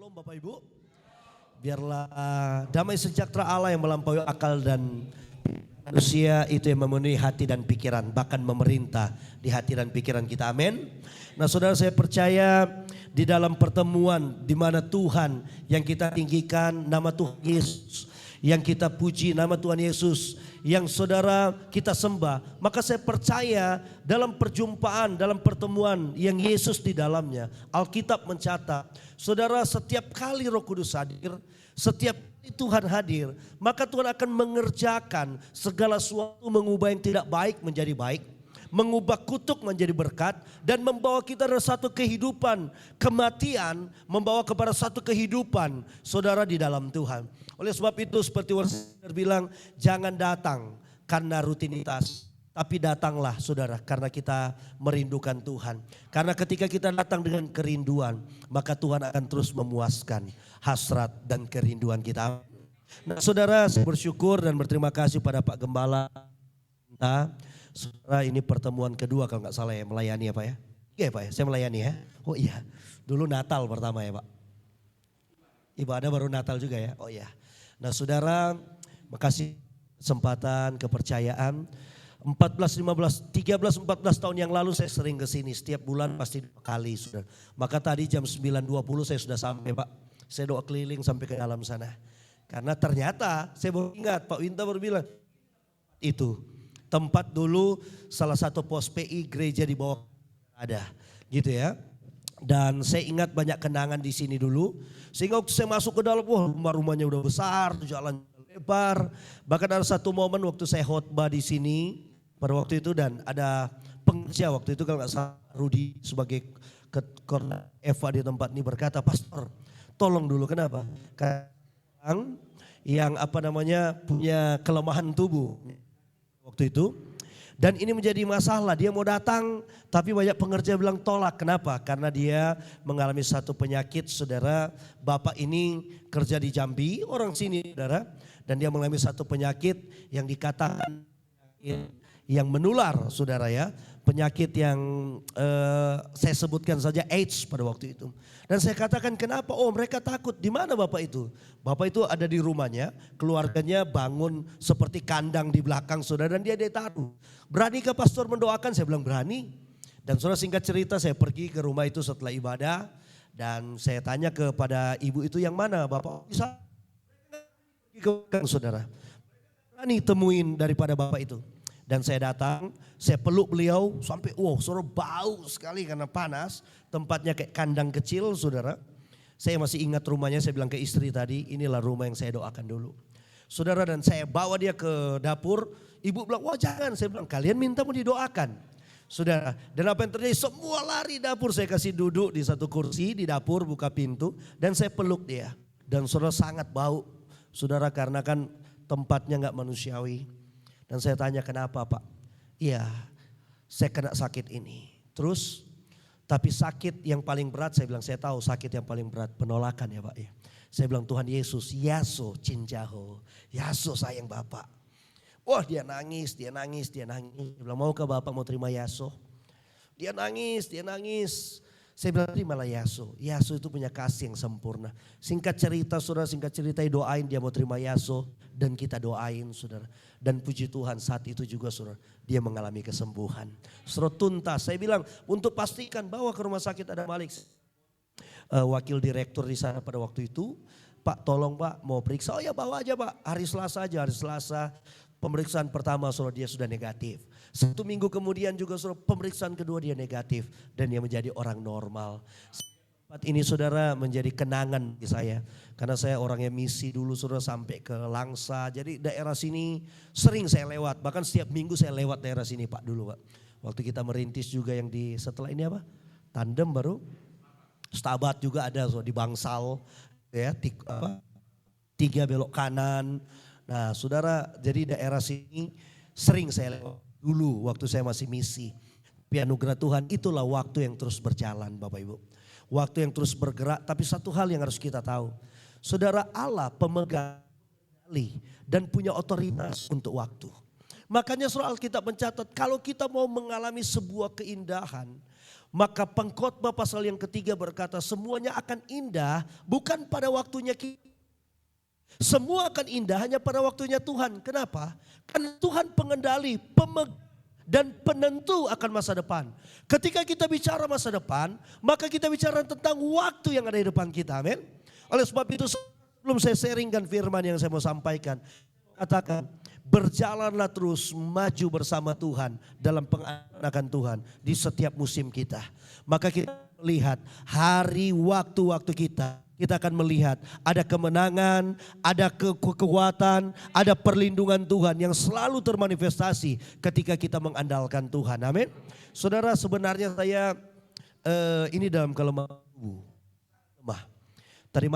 Shalom Bapak Ibu. Biarlah damai sejahtera Allah yang melampaui akal dan manusia itu yang memenuhi hati dan pikiran, bahkan memerintah di hati dan pikiran kita. Amin. Nah saudara, saya percaya di dalam pertemuan di mana Tuhan yang kita tinggikan, nama Tuhan Yesus, yang kita puji nama Tuhan Yesus, yang saudara kita sembah, maka saya percaya dalam perjumpaan, dalam pertemuan yang Yesus di dalamnya, Alkitab mencatat, saudara, setiap kali Roh Kudus hadir, setiap kali Tuhan hadir, maka Tuhan akan mengerjakan segala sesuatu, mengubah yang tidak baik menjadi baik, mengubah kutuk menjadi berkat, dan membawa kita dari satu kehidupan kematian membawa kepada satu kehidupan saudara di dalam Tuhan. Oleh sebab itu seperti Warsider bilang, jangan datang karena rutinitas, tapi datanglah saudara karena kita merindukan Tuhan. Karena ketika kita datang dengan kerinduan, maka Tuhan akan terus memuaskan hasrat dan kerinduan kita. Nah saudara, saya bersyukur dan berterima kasih pada Pak Gembala. Saudara, ini pertemuan kedua kalau nggak salah ya, melayani ya Pak ya? Iya Pak ya, saya melayani ya. Oh iya, dulu Natal pertama ya Pak. Ibadah baru Natal juga ya, oh iya. Nah saudara, makasih kesempatan, kepercayaan. 14, 15, 13, 14 tahun yang lalu saya sering ke sini, setiap bulan pasti 2 kali saudara. Maka tadi jam 9.20 saya sudah sampai Pak. Saya doa keliling sampai ke dalam sana. Karena ternyata saya baru ingat, Pak Winta baru bilang, itu tempat dulu salah satu pos PI gereja di bawah ada gitu ya. Dan saya ingat banyak kenangan di sini dulu. Sehingga waktu saya masuk ke dalam, wah rumah-rumahnya udah besar, jalan lebar. Bahkan ada satu momen waktu saya khotbah di sini pada waktu itu, dan ada pengerja waktu itu kalau nggak salah Rudi sebagai ketua Eva di tempat ini berkata, "Pastor, tolong dulu, kenapa? Karena yang punya kelemahan tubuh waktu itu." Dan ini menjadi masalah, dia mau datang tapi banyak pengerja bilang tolak. Kenapa? Karena dia mengalami satu penyakit saudara. Bapak ini kerja di Jambi, orang sini saudara. Dan dia mengalami satu penyakit yang dikatakan yang menular saudara ya. Penyakit yang saya sebutkan saja AIDS pada waktu itu. Dan saya katakan kenapa? Oh mereka takut. Di mana Bapak itu? Bapak itu ada di rumahnya, keluarganya bangun seperti kandang di belakang saudara, dan dia ditaruh. Beranikah pastor mendoakan? Saya bilang berani. Dan saudara, singkat cerita saya pergi ke rumah itu setelah ibadah. Dan saya tanya kepada ibu itu, yang mana Bapak? Bisa saudara. Berani temuin daripada Bapak itu. Dan saya datang, saya peluk beliau sampai saudara bau sekali karena panas. Tempatnya kayak kandang kecil saudara. Saya masih ingat rumahnya, saya bilang ke istri tadi, inilah rumah yang saya doakan dulu. Saudara, dan saya bawa dia ke dapur. Ibu bilang, wah jangan. Saya bilang, kalian minta mau didoakan. Saudara, dan apa yang terjadi? Semua lari dapur. Saya kasih duduk di satu kursi di dapur, buka pintu. Dan saya peluk dia. Dan saudara sangat bau. Saudara, karena kan tempatnya gak manusiawi. Dan saya tanya kenapa Pak? Iya, saya kena sakit ini. Terus, tapi sakit yang paling berat, saya bilang saya tahu sakit yang paling berat penolakan ya Pak ya. Saya bilang Tuhan Yesus, Yaso cinjaho, Yaso sayang Bapak. Wah dia nangis, dia nangis, dia nangis. Dia bilang maukah Bapak mau terima Yaso? Dia nangis, dia nangis. Saya bilang terimalah Yaso. Yaso itu punya kasih yang sempurna. Singkat cerita saudara, singkat cerita doain dia mau terima Yaso. Dan kita doain saudara. Dan puji Tuhan saat itu juga saudara, dia mengalami kesembuhan. Saudara tuntas, saya bilang untuk pastikan bahwa ke rumah sakit ada Malik. Wakil direktur di sana pada waktu itu, Pak tolong Pak mau periksa. Oh ya bawa aja Pak, hari Selasa aja, hari Selasa. Pemeriksaan pertama saudara dia sudah negatif. 1 minggu kemudian juga saudara pemeriksaan kedua dia negatif. Dan dia menjadi orang normal. Tempat ini saudara menjadi kenangan bagi saya. Karena saya orangnya misi dulu saudara sampai ke Langsa. Jadi daerah sini sering saya lewat. Bahkan setiap minggu saya lewat daerah sini Pak dulu Pak. Waktu kita merintis juga yang di setelah ini apa? Tandem baru. Stabat juga ada saudara, di Bangsal. Ya, 3 belok kanan. Nah saudara, jadi daerah sini sering saya lewat dulu waktu saya masih misi. Tapi anugerah Tuhan itulah waktu yang terus berjalan Bapak Ibu. Waktu yang terus bergerak, tapi satu hal yang harus kita tahu. Saudara, Allah pemegang dan punya otoritas untuk waktu. Makanya surah Alkitab mencatat kalau kita mau mengalami sebuah keindahan, Maka Pengkhotbah pasal yang ketiga berkata semuanya akan indah bukan pada waktunya kita. Semua akan indah hanya pada waktunya Tuhan. Kenapa? Karena Tuhan pengendali, dan penentu akan masa depan. Ketika kita bicara masa depan, maka kita bicara tentang waktu yang ada di depan kita. Amin. Oleh sebab itu sebelum saya sharingkan firman yang saya mau sampaikan, katakan berjalanlah terus maju bersama Tuhan dalam pengenakan Tuhan di setiap musim kita. Maka kita lihat hari waktu-waktu kita akan melihat ada kemenangan, ada kekuatan, ada perlindungan Tuhan yang selalu termanifestasi ketika kita mengandalkan Tuhan. Amin. Saudara, sebenarnya saya ini dalam kelemahan tubuh. Lemah. Tadi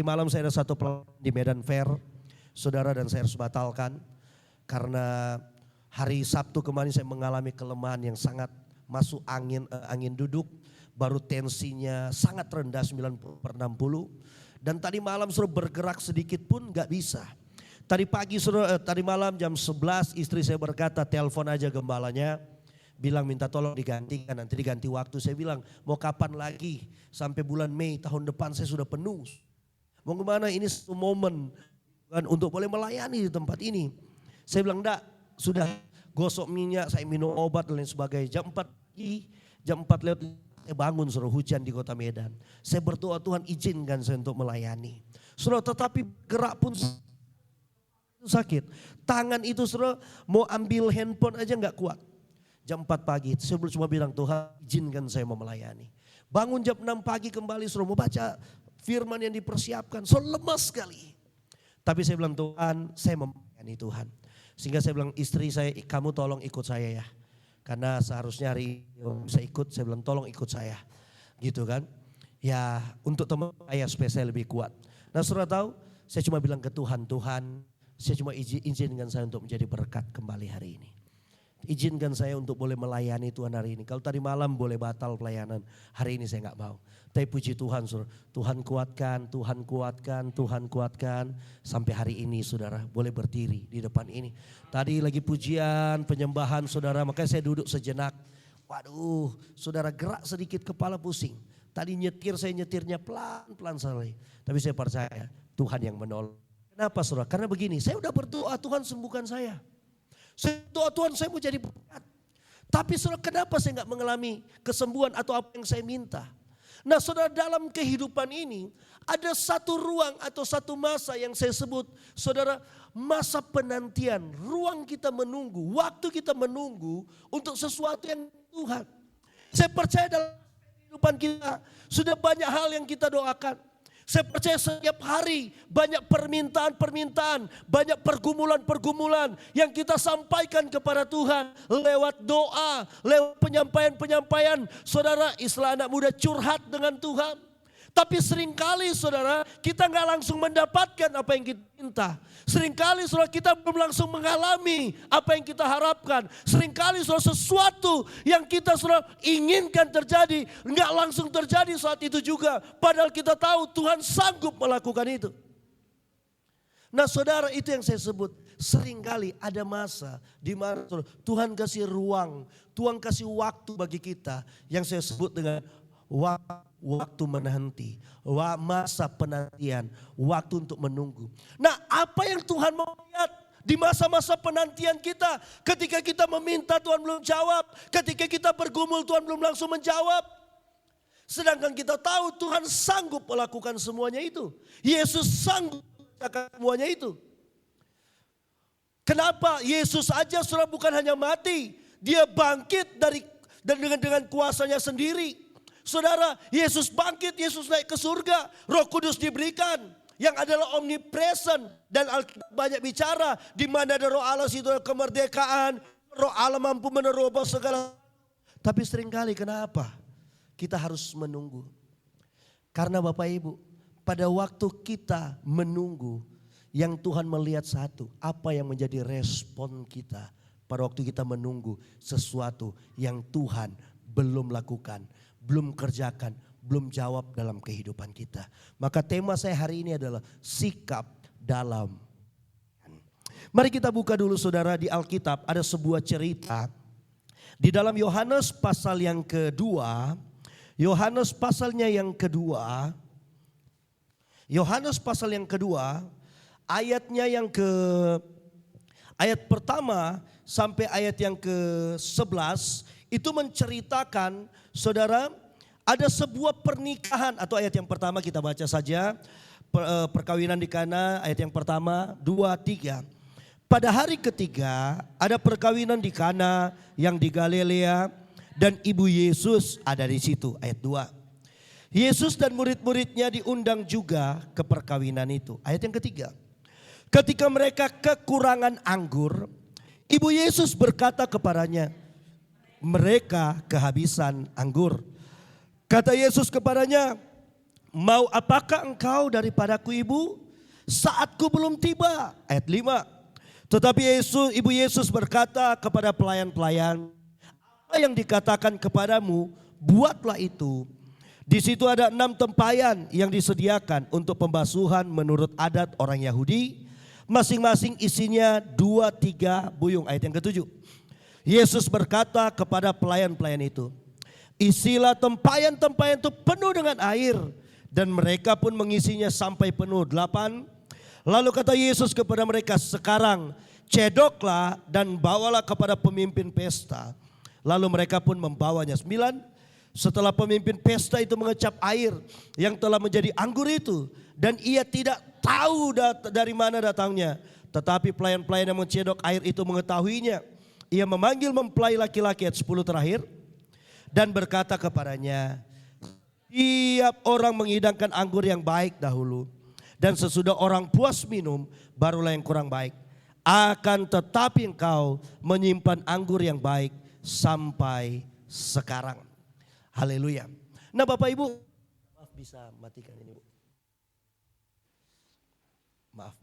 malam saya ada satu pelayanan di Medan Fair. Saudara, dan saya harus batalkan karena hari Sabtu kemarin saya mengalami kelemahan yang sangat masuk angin duduk, baru tensinya sangat rendah 90/60 dan tadi malam suruh bergerak sedikit pun gak bisa. Tadi malam jam 11 istri saya berkata telepon aja gembalanya, bilang minta tolong digantikan, nanti diganti waktu. Saya bilang mau kapan lagi, sampai bulan Mei tahun depan saya sudah penuh. Mau kemana, ini satu momen untuk boleh melayani di tempat ini. Saya bilang enggak, sudah gosok minyak, saya minum obat dan lain sebagainya. Jam 4 pagi, jam 4 lewat saya bangun suruh hujan di kota Medan. Saya berdoa Tuhan izinkan saya untuk melayani. Suruh tetapi gerak pun sakit. Tangan itu suruh mau ambil handphone aja enggak kuat. Jam 4 pagi saya cuma bilang Tuhan izinkan saya mau melayani. Bangun jam 6 pagi kembali suruh mau baca firman yang dipersiapkan. So lemas sekali. Tapi saya bilang Tuhan, saya melayani Tuhan. Sehingga saya bilang istri saya, kamu tolong ikut saya ya. Karena seharusnya hari ini bisa ikut, saya bilang tolong ikut saya. Gitu kan. Ya untuk teman saya supaya saya lebih kuat. Nah saudara tahu, saya cuma bilang ke Tuhan, Tuhan saya cuma izinkan saya untuk menjadi berkat kembali hari ini. Izinkan saya untuk boleh melayani Tuhan hari ini. Kalau tadi malam boleh batal pelayanan, hari ini saya gak mau. Tapi puji Tuhan saudara, Tuhan kuatkan, Tuhan kuatkan, Tuhan kuatkan. Sampai hari ini saudara boleh berdiri di depan ini. Tadi lagi pujian, penyembahan saudara, makanya saya duduk sejenak. Waduh saudara gerak sedikit kepala pusing. Tadi saya nyetirnya pelan-pelan sekali. Tapi saya percaya Tuhan yang menolong. Kenapa saudara? Karena begini, saya udah berdoa Tuhan sembuhkan saya. Saya doa Tuhan saya mau jadi berkat. Tapi saudara kenapa saya gak mengalami kesembuhan atau apa yang saya minta? Nah saudara dalam kehidupan ini ada satu ruang atau satu masa yang saya sebut saudara masa penantian. Ruang kita menunggu, waktu kita menunggu untuk sesuatu yang Tuhan. Saya percaya dalam kehidupan kita sudah banyak hal yang kita doakan. Saya percaya setiap hari banyak permintaan-permintaan, banyak pergumulan-pergumulan yang kita sampaikan kepada Tuhan lewat doa, lewat penyampaian-penyampaian. Saudara, istilah anak muda curhat dengan Tuhan. Tapi seringkali saudara kita gak langsung mendapatkan apa yang kita minta. Seringkali saudara kita belum langsung mengalami apa yang kita harapkan. Seringkali saudara sesuatu yang kita saudara inginkan terjadi gak langsung terjadi saat itu juga. Padahal kita tahu Tuhan sanggup melakukan itu. Nah saudara itu yang saya sebut. Seringkali ada masa di mana Tuhan kasih ruang, Tuhan kasih waktu bagi kita yang saya sebut dengan waktu menanti, masa penantian, waktu untuk menunggu. Nah apa yang Tuhan mau lihat di masa-masa penantian kita? Ketika kita meminta Tuhan belum jawab, ketika kita bergumul Tuhan belum langsung menjawab. Sedangkan kita tahu Tuhan sanggup melakukan semuanya itu. Yesus sanggup melakukan semuanya itu. Kenapa? Yesus aja saudara bukan hanya mati, dia bangkit dan dengan kuasanya sendiri. Saudara, Yesus bangkit, Yesus naik ke surga, Roh Kudus diberikan yang adalah omnipresent dan Alkitab banyak bicara di mana ada Roh Allah situ ada kemerdekaan, Roh Allah mampu menerobos segala. Tapi seringkali kenapa kita harus menunggu? Karena Bapak Ibu, pada waktu kita menunggu, yang Tuhan melihat satu, apa yang menjadi respon kita pada waktu kita menunggu sesuatu yang Tuhan belum lakukan, belum kerjakan, belum jawab dalam kehidupan kita. Maka tema saya hari ini adalah sikap dalam. Mari kita buka dulu saudara di Alkitab, ada sebuah cerita Di dalam Yohanes pasal yang kedua, Yohanes pasalnya yang kedua, Yohanes pasal yang kedua, ayatnya yang ayat pertama sampai ayat yang ke-11 itu menceritakan, saudara, ada sebuah pernikahan, atau ayat yang pertama kita baca saja, perkawinan di Kana, ayat yang pertama, 2, 3. Pada hari ketiga ada perkawinan di Kana yang di Galilea dan ibu Yesus ada di situ, ayat 2. Yesus dan murid-muridnya diundang juga ke perkawinan itu, ayat yang ketiga. Ketika mereka kekurangan anggur, ibu Yesus berkata kepadanya, mereka kehabisan anggur. Kata Yesus kepadanya, mau apakah engkau daripadaku ibu? Saatku belum tiba. Ayat 5. Tetapi ibu Yesus berkata kepada pelayan-pelayan, apa yang dikatakan kepadamu, buatlah itu. Di situ ada 6 tempayan yang disediakan untuk pembasuhan menurut adat orang Yahudi. Masing-masing isinya 2-3 buyung. Ayat yang ke-7. Yesus berkata kepada pelayan-pelayan itu, isilah tempayan-tempayan itu penuh dengan air. Dan mereka pun mengisinya sampai penuh. 8. Lalu kata Yesus kepada mereka, sekarang cedoklah dan bawalah kepada pemimpin pesta. Lalu mereka pun membawanya. 9. Setelah pemimpin pesta itu mengecap air yang telah menjadi anggur itu. Dan ia tidak tahu dari mana datangnya. Tetapi pelayan-pelayan yang mencedok air itu mengetahuinya. Ia memanggil mempelai laki-laki, ayat 10 terakhir. Dan berkata kepadanya, tiap orang menghidangkan anggur yang baik dahulu. Dan sesudah orang puas minum, barulah yang kurang baik. Akan tetapi engkau menyimpan anggur yang baik sampai sekarang. Haleluya. Nah Bapak Ibu, maaf bisa matikan ini Bu. Maaf.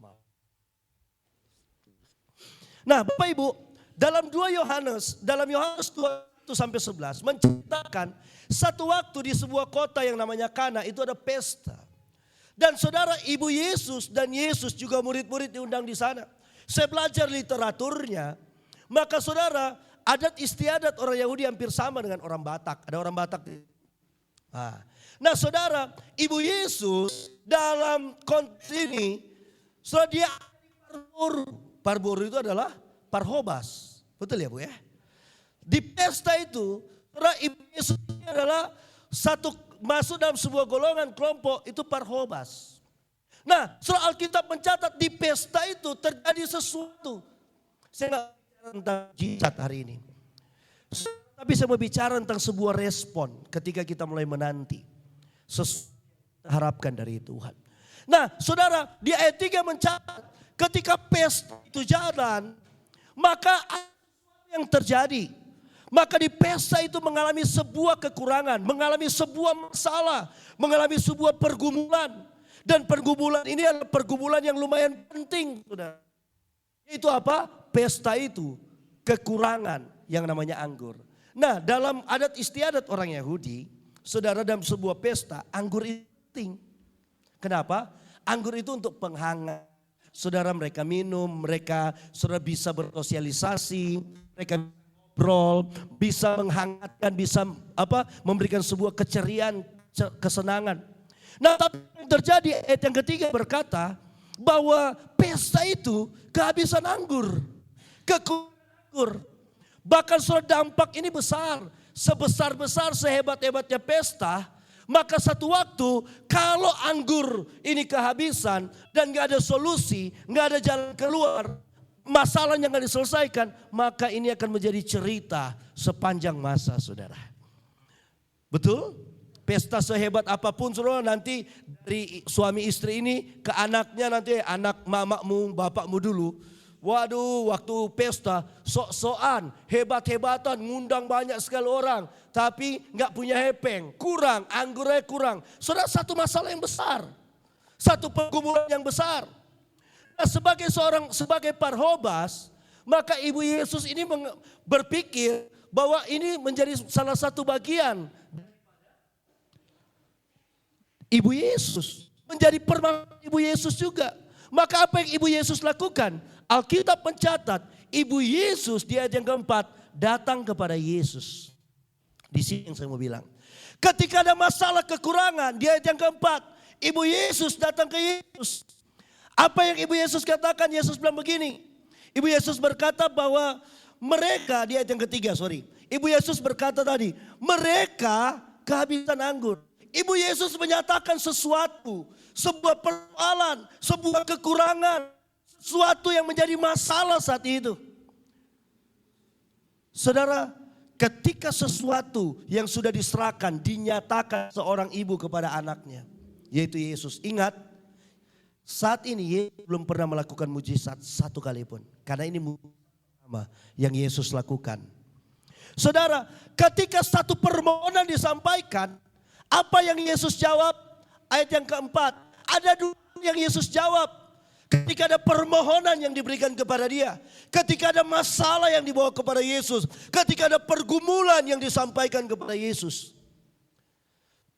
Nah Bapak Ibu, dalam Yohanes 2:1-11 menceritakan satu waktu di sebuah kota yang namanya Kana itu ada pesta. Dan saudara, ibu Yesus dan Yesus juga murid-murid diundang di sana. Saya belajar literaturnya, maka saudara, adat istiadat orang Yahudi hampir sama dengan orang Batak. Ada orang Batak. Nah saudara, ibu Yesus dalam konteks ini, saudara, dia parboru itu adalah parhobas. Betul ya Bu ya? Di pesta itu, saudara, ibu Yesus ini adalah masuk dalam sebuah golongan kelompok itu parhobas. Nah, surah Alkitab mencatat di pesta itu terjadi sesuatu. Saya nggak bicara tentang jihad hari ini. Tapi saya mau bicara tentang sebuah respon ketika kita mulai menanti sesuatu yang harapkan dari Tuhan. Nah, saudara, di ayat 3 mencatat ketika pesta itu jalan, maka apa yang terjadi? Maka di pesta itu mengalami sebuah kekurangan, mengalami sebuah masalah, mengalami sebuah pergumulan. Dan pergumulan ini adalah pergumulan yang lumayan penting, saudara. Itu apa? Pesta itu kekurangan yang namanya anggur. Nah, dalam adat istiadat orang Yahudi, saudara, dalam sebuah pesta anggur itu penting. Kenapa? Anggur itu untuk penghangat. Saudara, mereka minum, saudara bisa bersosialisasi, mereka ngobrol, bisa menghangatkan, bisa memberikan sebuah keceriaan, kesenangan. Nah, tapi yang terjadi ayat yang ketiga berkata bahwa pesta itu kehabisan anggur, kekurangan anggur. Bahkan saudara, dampak ini besar, sebesar-besar sehebat-hebatnya pesta, maka satu waktu kalau anggur ini kehabisan dan gak ada solusi, gak ada jalan keluar, masalah yang gak diselesaikan, maka ini akan menjadi cerita sepanjang masa, saudara. Betul? Pesta sehebat apapun, saudara, nanti dari suami istri ini ke anaknya, nanti anak mamakmu, bapakmu dulu. Waduh, waktu pesta sok-sokan, hebat-hebatan, ngundang banyak sekali orang. Tapi gak punya hepeng, kurang, anggurnya kurang. Saudara, satu masalah yang besar. Satu pergumulan yang besar. Nah, sebagai parhobas, maka ibu Yesus ini berpikir bahwa ini menjadi salah satu bagian Ibu Yesus, menjadi permasalahan Ibu Yesus juga. Maka apa yang Ibu Yesus lakukan? Alkitab mencatat Ibu Yesus di ayat yang keempat datang kepada Yesus. Di sini yang saya mau bilang. Ketika ada masalah kekurangan, di ayat yang keempat, Ibu Yesus datang ke Yesus. Apa yang Ibu Yesus katakan? Yesus bilang begini. Ibu Yesus berkata bahwa mereka, di ayat yang ketiga, Ibu Yesus berkata tadi, mereka kehabisan anggur. Ibu Yesus menyatakan sesuatu, sebuah persoalan, sebuah kekurangan, sesuatu yang menjadi masalah saat itu. Saudara, ketika sesuatu yang sudah diserahkan, dinyatakan seorang ibu kepada anaknya, yaitu Yesus. Ingat, saat ini Yesus belum pernah melakukan mujizat satu kali pun. Karena ini mujizat pertama yang Yesus lakukan. Saudara, ketika satu permohonan disampaikan, apa yang Yesus jawab? Ayat yang keempat, ada dua yang Yesus jawab. Ketika ada permohonan yang diberikan kepada dia. Ketika ada masalah yang dibawa kepada Yesus. Ketika ada pergumulan yang disampaikan kepada Yesus.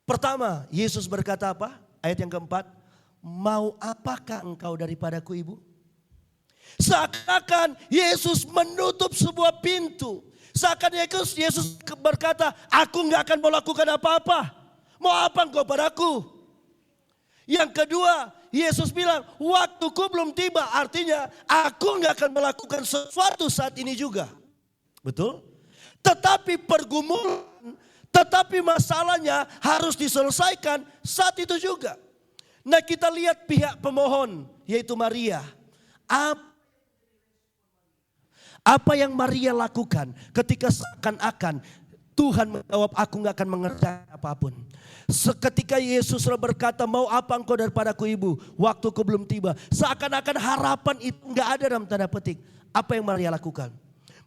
Pertama, Yesus berkata apa? Ayat yang keempat. Mau apakah engkau daripadaku, ibu? Seakan-akan Yesus menutup sebuah pintu. Seakan Yesus berkata, aku gak akan melakukan apa-apa. Mau apa engkau padaku? Yang kedua, Yesus bilang, waktuku belum tiba. Artinya aku gak akan melakukan sesuatu saat ini juga. Betul? Tetapi pergumulan, tetapi masalahnya harus diselesaikan saat itu juga. Nah, kita lihat pihak pemohon, yaitu Maria. Apa yang Maria lakukan ketika seakan-akan Tuhan menjawab, aku gak akan mengerjakan apapun. Seketika Yesus berkata, mau apa engkau daripadaku, ibu? Waktuku belum tiba. Seakan-akan harapan itu gak ada dalam tanda petik. Apa yang Maria lakukan?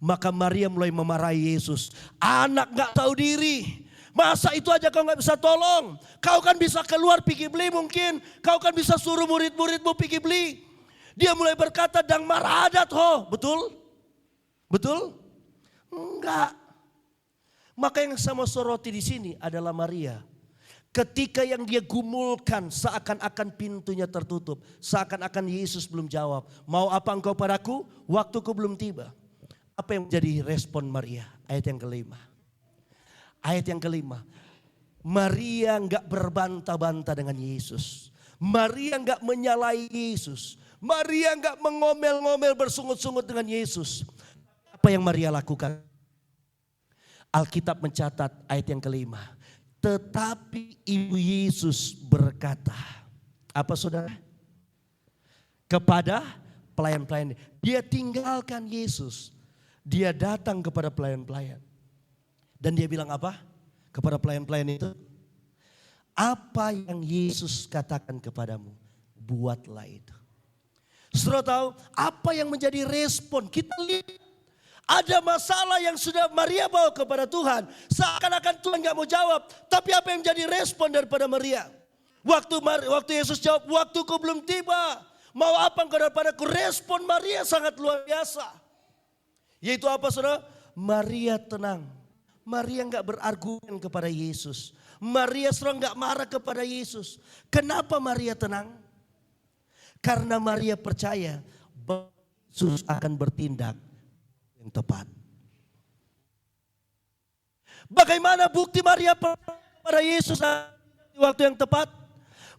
Maka Maria mulai memarahi Yesus. Anak gak tahu diri. Masa itu aja kau gak bisa tolong? Kau kan bisa keluar pergi beli mungkin. Kau kan bisa suruh murid-muridmu pergi beli. Dia mulai berkata, dang maradat ho. Betul? Betul? Enggak. Maka yang saya mau soroti di sini adalah Maria. Ketika yang dia gumulkan seakan-akan pintunya tertutup. Seakan-akan Yesus belum jawab. Mau apa engkau padaku? Waktuku belum tiba. Apa yang menjadi respon Maria? Ayat yang kelima. Ayat yang kelima. Maria enggak berbantah-bantah dengan Yesus. Maria enggak menyalahi Yesus. Maria enggak mengomel-ngomel bersungut-sungut dengan Yesus. Apa yang Maria lakukan? Alkitab mencatat ayat yang kelima. Tetapi Ibu Yesus berkata. Apa saudara? Kepada pelayan-pelayan. Dia tinggalkan Yesus. Dia datang kepada pelayan-pelayan. Dan dia bilang apa? Kepada pelayan-pelayan itu. Apa yang Yesus katakan kepadamu, buatlah itu. Saudara tahu apa yang menjadi respon? Kita lihat. Ada masalah yang sudah Maria bawa kepada Tuhan. Seakan-akan Tuhan gak mau jawab. Tapi apa yang menjadi respon daripada Maria? Waktu Yesus jawab, waktuku belum tiba. Mau apa engkau daripadaku? Respon Maria sangat luar biasa. Yaitu apa saudara? Maria tenang. Maria gak berargumen kepada Yesus. Maria serang gak marah kepada Yesus. Kenapa Maria tenang? Karena Maria percaya bahwa Yesus akan bertindak yang tepat. Bagaimana bukti Maria pada Yesus di waktu yang tepat?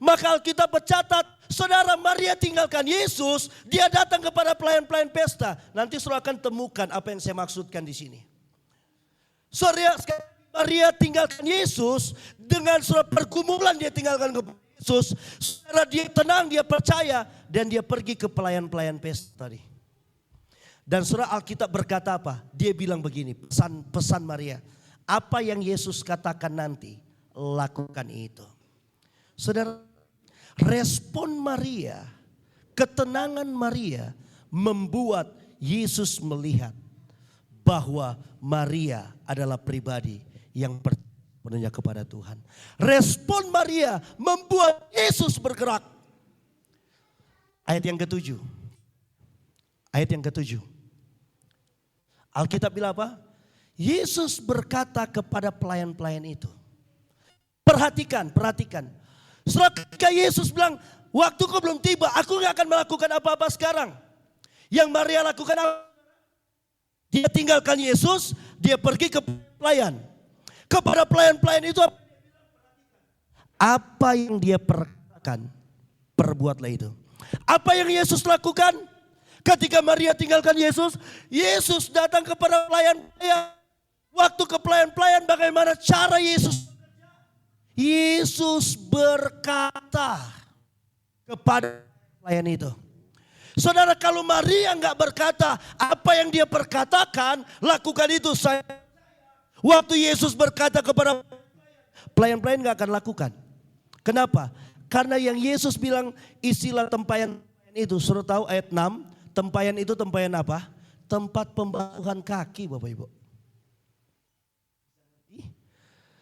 Maka Alkitab bercatat, saudara, Maria tinggalkan Yesus, dia datang kepada pelayan-pelayan pesta. Nanti saudara akan temukan apa yang saya maksudkan di sini. Saudara, Maria tinggalkan Yesus dengan surat pergumulan dia tinggalkan kepada Yesus. Saudara, dia tenang, dia percaya, dan dia pergi ke pelayan-pelayan pesta tadi. Dan surah Alkitab berkata apa? Dia bilang begini, pesan Maria. Apa yang Yesus katakan nanti, lakukan itu. Saudara, respon Maria, ketenangan Maria membuat Yesus melihat bahwa Maria adalah pribadi yang percaya kepada Tuhan. Respon Maria membuat Yesus bergerak. Ayat yang ketujuh. Ayat yang ketujuh. Alkitab bilang apa? Yesus berkata kepada pelayan-pelayan itu. Perhatikan. Setelah ketika Yesus bilang, waktuku belum tiba, aku gak akan melakukan apa-apa sekarang. Yang Maria lakukan apa? Dia tinggalkan Yesus, Dia pergi ke pelayan. Kepada pelayan-pelayan itu apa yang dia perkatakan, perbuatlah itu. Apa yang Yesus lakukan? Ketika Maria tinggalkan Yesus, Yesus datang kepada pelayan-pelayan. Waktu ke pelayan-pelayan, bagaimana cara Yesus? Yesus berkata kepada pelayan itu. Saudara, kalau Maria nggak berkata, apa yang dia perkatakan, lakukan itu. Waktu Yesus berkata kepada pelayan-pelayan nggak akan lakukan. Kenapa? Karena yang Yesus bilang isilah tempayan itu. Suruh tahu ayat 6, tempayan itu tempayan apa? Tempat pembasuhan kaki, Bapak Ibu.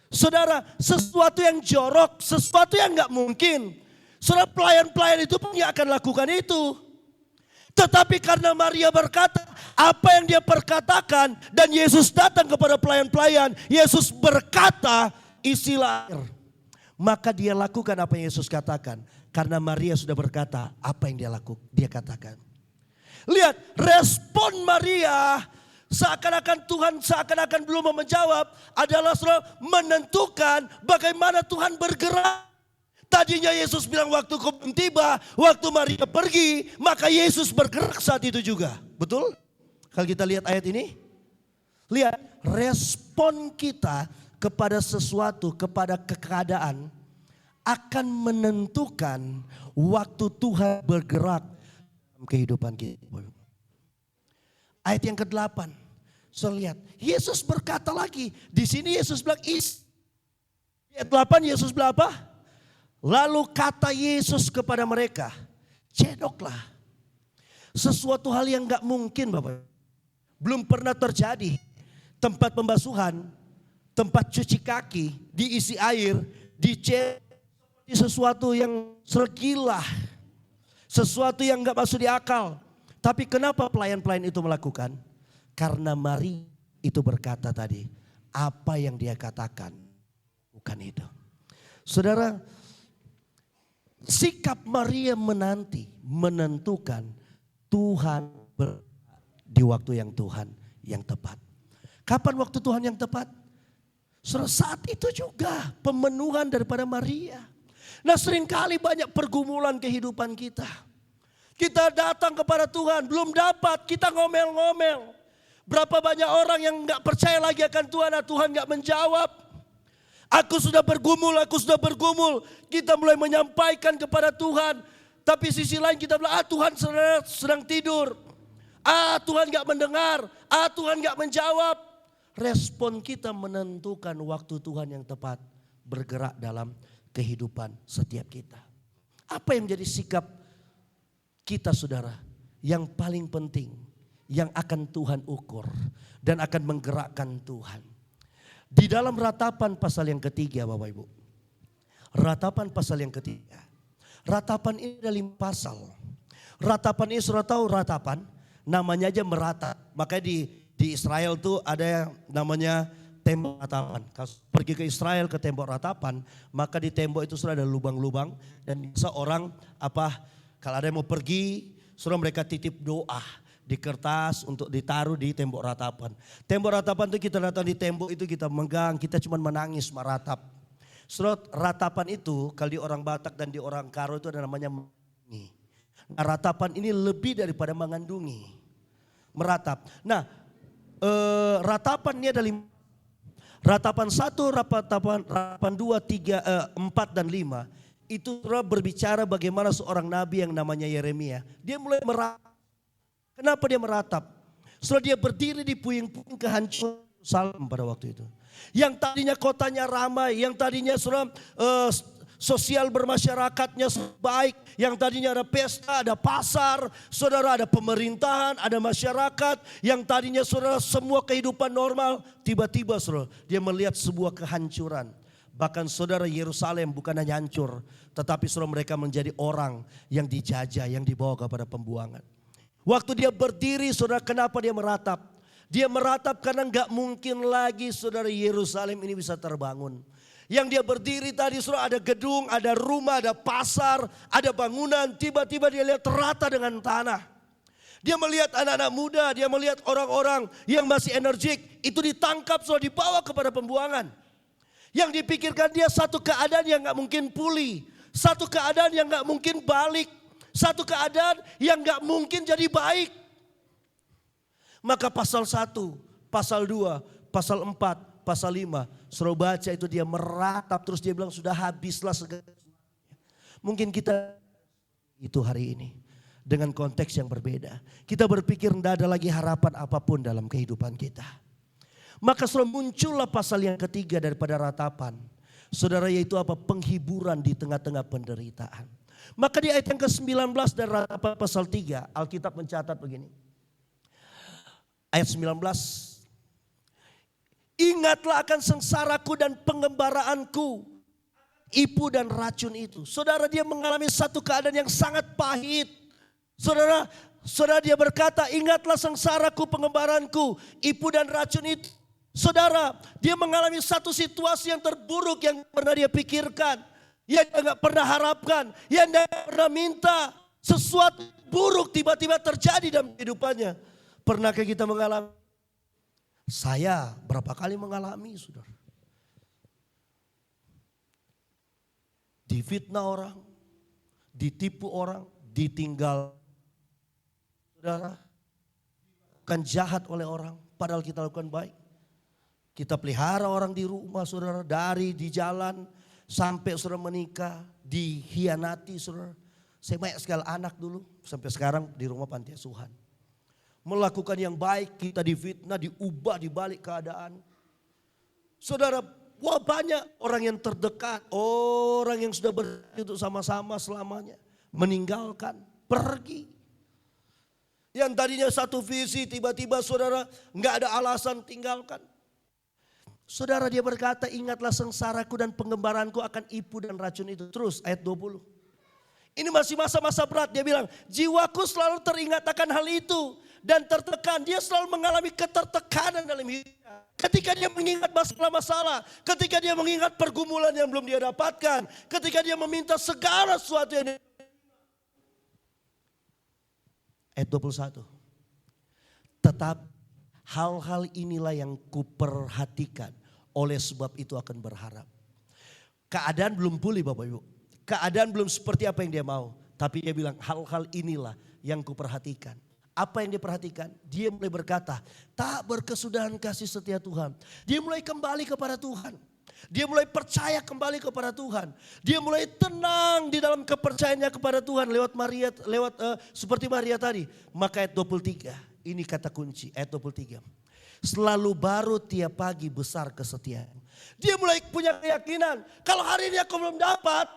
Saudara, sesuatu yang jorok, sesuatu yang nggak mungkin. Saudara, pelayan-pelayan itu pun akan lakukan itu. Tetapi karena Maria berkata apa yang dia perkatakan dan Yesus datang kepada pelayan-pelayan, Yesus berkata isilah air. Maka dia lakukan apa yang Yesus katakan karena Maria sudah berkata apa yang dia katakan. Lihat respon Maria seakan-akan Tuhan seakan-akan belum menjawab adalah menentukan bagaimana Tuhan bergerak. Tadinya Yesus bilang waktu belum tiba, waktu Maria pergi, maka Yesus bergerak saat itu juga. Betul? Kalau kita lihat ayat ini, lihat respon kita kepada sesuatu, kepada keadaan akan menentukan waktu Tuhan bergerak dalam kehidupan kita. Ayat yang ke-8, so lihat, Yesus berkata lagi, di sini Yesus bilang ayat 8 Yesus bilang apa? Lalu kata Yesus kepada mereka, cedoklah. Sesuatu hal yang gak mungkin Bapak. Belum pernah terjadi. Tempat pembasuhan, tempat cuci kaki, diisi air, dicedok. Sesuatu yang sergilah. Sesuatu yang gak masuk di akal. Tapi kenapa pelayan-pelayan itu melakukan? Karena Maria itu berkata tadi, apa yang dia katakan, bukan itu. Saudara, sikap Maria menentukan Tuhan di waktu yang yang tepat. Kapan waktu Tuhan yang tepat? Saat itu juga pemenuhan daripada Maria. Nah, seringkali banyak pergumulan kehidupan kita. Kita datang kepada Tuhan, belum dapat, kita ngomel-ngomel. Berapa banyak orang yang gak percaya lagi akan Tuhan, nah Tuhan gak menjawab. Aku sudah bergumul. Kita mulai menyampaikan kepada Tuhan. Tapi sisi lain kita bilang, Tuhan sedang tidur. Tuhan gak mendengar. Tuhan gak menjawab. Respon kita menentukan waktu Tuhan yang tepat bergerak dalam kehidupan setiap kita. Apa yang menjadi sikap kita saudara? Yang paling penting, yang akan Tuhan ukur dan akan menggerakkan Tuhan. Di dalam ratapan pasal yang ketiga Bapak Ibu. Ratapan pasal yang ketiga. Ratapan ini ada 5 pasal. Ratapan ini sudah tahu ratapan. Namanya aja meratap. Makanya di Israel tuh ada yang namanya tembok ratapan. Kalau pergi ke Israel ke tembok ratapan. Maka di tembok itu sudah ada lubang-lubang. Dan seorang kalau ada yang mau pergi. Sudah mereka titip doa di kertas untuk ditaruh di tembok ratapan. Tembok ratapan itu kita datang di tembok itu kita megang, kita cuma menangis meratap. Surat ratapan itu kalau di orang Batak dan di orang Karo itu ada namanya mengandungi. Nah, ratapan ini lebih daripada mengandungi. Meratap. Nah, ratapan ini ada 5. Ratapan 1, ratapan 2, 3, 4 dan 5. Itu berbicara bagaimana seorang nabi yang namanya Yeremia. Dia mulai meratap. Kenapa dia meratap? Setelah dia berdiri di puing-puing kehancuran Yerusalem pada waktu itu. Yang tadinya kotanya ramai, yang tadinya sosial bermasyarakatnya baik, yang tadinya ada pesta, ada pasar, saudara ada pemerintahan, ada masyarakat, yang tadinya saudara semua kehidupan normal, tiba-tiba saudara dia melihat sebuah kehancuran. Bahkan saudara Yerusalem bukan hanya hancur, tetapi saudara mereka menjadi orang yang dijajah, yang dibawa kepada pembuangan. Waktu dia berdiri, saudara, kenapa dia meratap? Dia meratap karena gak mungkin lagi saudara Yerusalem ini bisa terbangun. Yang dia berdiri tadi, saudara, ada gedung, ada rumah, ada pasar, ada bangunan. Tiba-tiba dia lihat rata dengan tanah. Dia melihat anak-anak muda, dia melihat orang-orang yang masih energik. Itu ditangkap, sudah dibawa kepada pembuangan. Yang dipikirkan dia satu keadaan yang gak mungkin pulih. Satu keadaan yang gak mungkin balik. Satu keadaan yang gak mungkin jadi baik. Maka pasal 1, pasal 2, pasal 4, pasal 5. Suruh baca itu dia meratap terus dia bilang sudah habislah segala. Mungkin kita itu hari ini. Dengan konteks yang berbeda. Kita berpikir tidak ada lagi harapan apapun dalam kehidupan kita. Maka selalu muncullah pasal yang ketiga daripada ratapan. Saudara, yaitu apa? Penghiburan di tengah-tengah penderitaan. Maka di ayat yang ke-19 dari ratapan pasal 3, Alkitab mencatat begini. Ayat 19. Ingatlah akan sengsaraku dan pengembaraanku, ipu dan racun itu. Saudara, dia mengalami satu keadaan yang sangat pahit. Saudara dia berkata, ingatlah sengsaraku, pengembaraanku, ipu dan racun itu. Saudara, dia mengalami satu situasi yang terburuk yang pernah dia pikirkan. Yang dia gak pernah harapkan. Yang dia gak pernah minta. Sesuatu buruk tiba-tiba terjadi dalam kehidupannya. Pernahkah kita mengalami? Saya berapa kali mengalami, saudara. Difitnah orang. Ditipu orang. Ditinggal. Saudara. Bukan jahat oleh orang. Padahal kita lakukan baik. Kita pelihara orang di rumah, saudara, dari di jalan sampai saudara menikah, dihianati, saudara. Saya banyak sekali anak dulu, sampai sekarang di rumah panti asuhan. Melakukan yang baik, kita difitnah, diubah, dibalik keadaan. Saudara, wah banyak orang yang terdekat, orang yang sudah berhidup sama-sama selamanya, meninggalkan, pergi. Yang tadinya satu visi, tiba-tiba saudara nggak ada alasan tinggalkan. Saudara, dia berkata, ingatlah sengsaraku dan pengembaraanku akan ipu dan racun itu. Terus ayat 20. Ini masih masa-masa berat. Dia bilang, jiwaku selalu teringat akan hal itu. Dan tertekan. Dia selalu mengalami ketertekanan dalam hidupnya. Ketika dia mengingat masalah-masalah. Ketika dia mengingat pergumulan yang belum dia dapatkan. Ketika dia meminta segala sesuatu yang ayat 21. Tetap hal-hal inilah yang kuperhatikan. Oleh sebab itu akan berharap. Keadaan belum pulih Bapak Ibu. Keadaan belum seperti apa yang dia mau. Tapi dia bilang hal-hal inilah yang kuperhatikan. Apa yang dia perhatikan? Dia mulai berkata, tak berkesudahan kasih setia Tuhan. Dia mulai kembali kepada Tuhan. Dia mulai percaya kembali kepada Tuhan. Dia mulai tenang di dalam kepercayaannya kepada Tuhan lewat Maria, seperti Maria tadi. Maka ayat 23, ini kata kunci ayat 23. Selalu baru tiap pagi besar kesetiaan. Dia mulai punya keyakinan. Kalau hari ini aku belum dapat.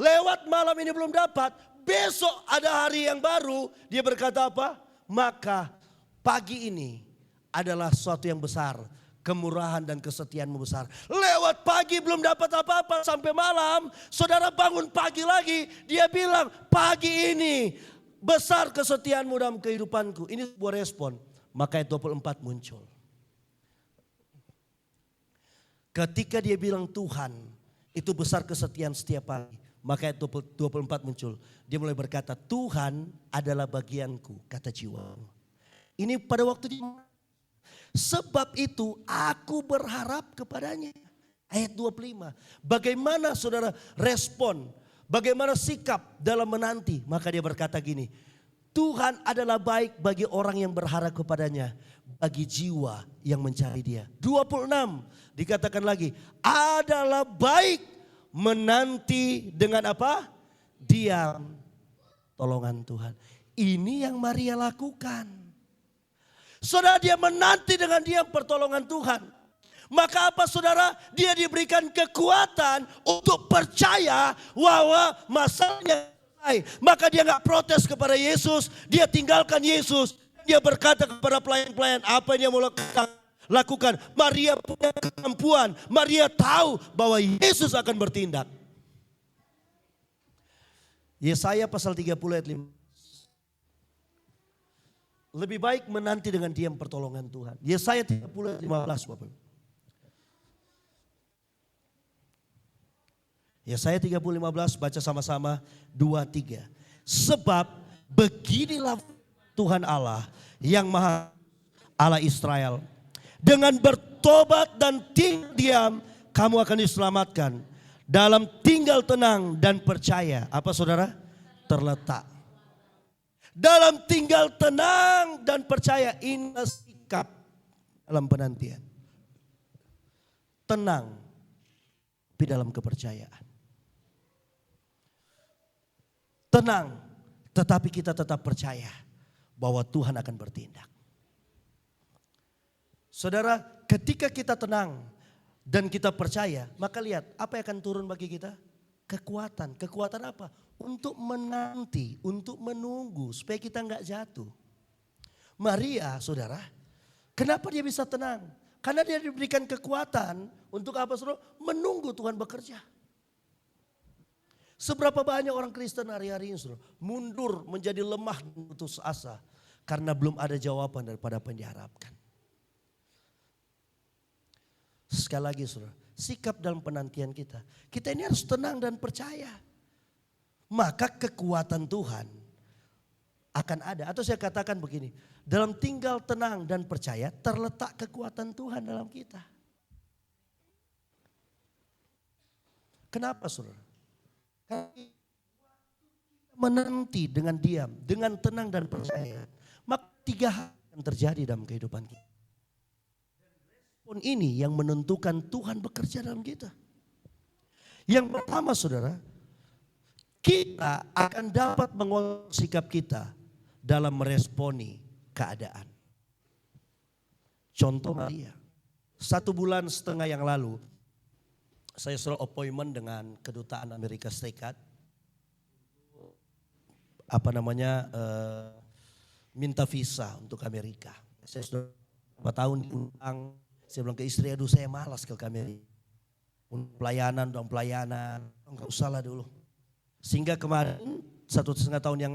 Lewat malam ini belum dapat. Besok ada hari yang baru. Dia berkata apa? Maka pagi ini adalah sesuatu yang besar. Kemurahan dan kesetiaanmu besar. Lewat pagi belum dapat apa-apa sampai malam. Saudara bangun pagi lagi. Dia bilang pagi ini besar kesetiaanmu dalam kehidupanku. Ini sebuah respon. Maka ayat 24 muncul. Ketika dia bilang Tuhan itu besar kesetiaan setiap pagi. Maka ayat 24 muncul. Dia mulai berkata Tuhan adalah bagianku kata jiwa. Ini pada waktu dia. Sebab itu aku berharap kepadanya. Ayat 25. Bagaimana saudara respon. Bagaimana sikap dalam menanti. Maka dia berkata gini. Tuhan adalah baik bagi orang yang berharap kepadanya. Bagi jiwa yang mencari dia. 26 dikatakan lagi. Adalah baik menanti dengan apa? Diam. Tolongan Tuhan. Ini yang Maria lakukan. Saudara, dia menanti dengan diam pertolongan Tuhan. Maka apa saudara? Dia diberikan kekuatan untuk percaya bahwa masalahnya. Maka dia gak protes kepada Yesus. Dia tinggalkan Yesus. Dia berkata kepada pelayan-pelayan apa yang dia mau lakukan. Maria punya kemampuan. Maria tahu bahwa Yesus akan bertindak. Yesaya pasal 30 ayat 5. Lebih baik menanti dengan diam pertolongan Tuhan. Yesaya 30 ayat 15 Bapak. Yesaya 30:15 baca sama-sama 2-3. Sebab beginilah Tuhan Allah yang Maha Allah Israel. Dengan bertobat dan tinggal diam, kamu akan diselamatkan. Dalam tinggal tenang dan percaya. Apa saudara? Terletak. Dalam tinggal tenang dan percaya, ini sikap dalam penantian. Tenang, tapi dalam kepercayaan. Tenang, tetapi kita tetap percaya bahwa Tuhan akan bertindak. Saudara, ketika kita tenang dan kita percaya, maka lihat apa yang akan turun bagi kita? Kekuatan. Kekuatan apa? Untuk menanti, untuk menunggu supaya kita enggak jatuh. Maria, saudara, kenapa dia bisa tenang? Karena dia diberikan kekuatan untuk apa, saudara? Menunggu Tuhan bekerja. Seberapa banyak orang Kristen hari-hari ini, saudara, mundur menjadi lemah dan putus asa karena belum ada jawaban daripada apa yang diharapkan. Sekali lagi, saudara, sikap dalam penantian kita. Kita ini harus tenang dan percaya. Maka kekuatan Tuhan akan ada. Atau saya katakan begini, dalam tinggal tenang dan percaya terletak kekuatan Tuhan dalam kita. Kenapa, saudara? Karena menanti dengan diam, dengan tenang dan percaya, maka 3 hal yang terjadi dalam kehidupan kita. Respon ini yang menentukan Tuhan bekerja dalam kita. Yang pertama, saudara, kita akan dapat mengontrol sikap kita dalam meresponi keadaan. Contoh Maria, 1,5 bulan yang lalu, saya suruh appointment dengan kedutaan Amerika Serikat. Minta visa untuk Amerika. Saya sudah beberapa tahun diundang. Saya bilang ke istri, aduh saya malas ke Amerika. Pelayanan, enggak usah lah dulu. Sehingga kemarin 1,5 tahun yang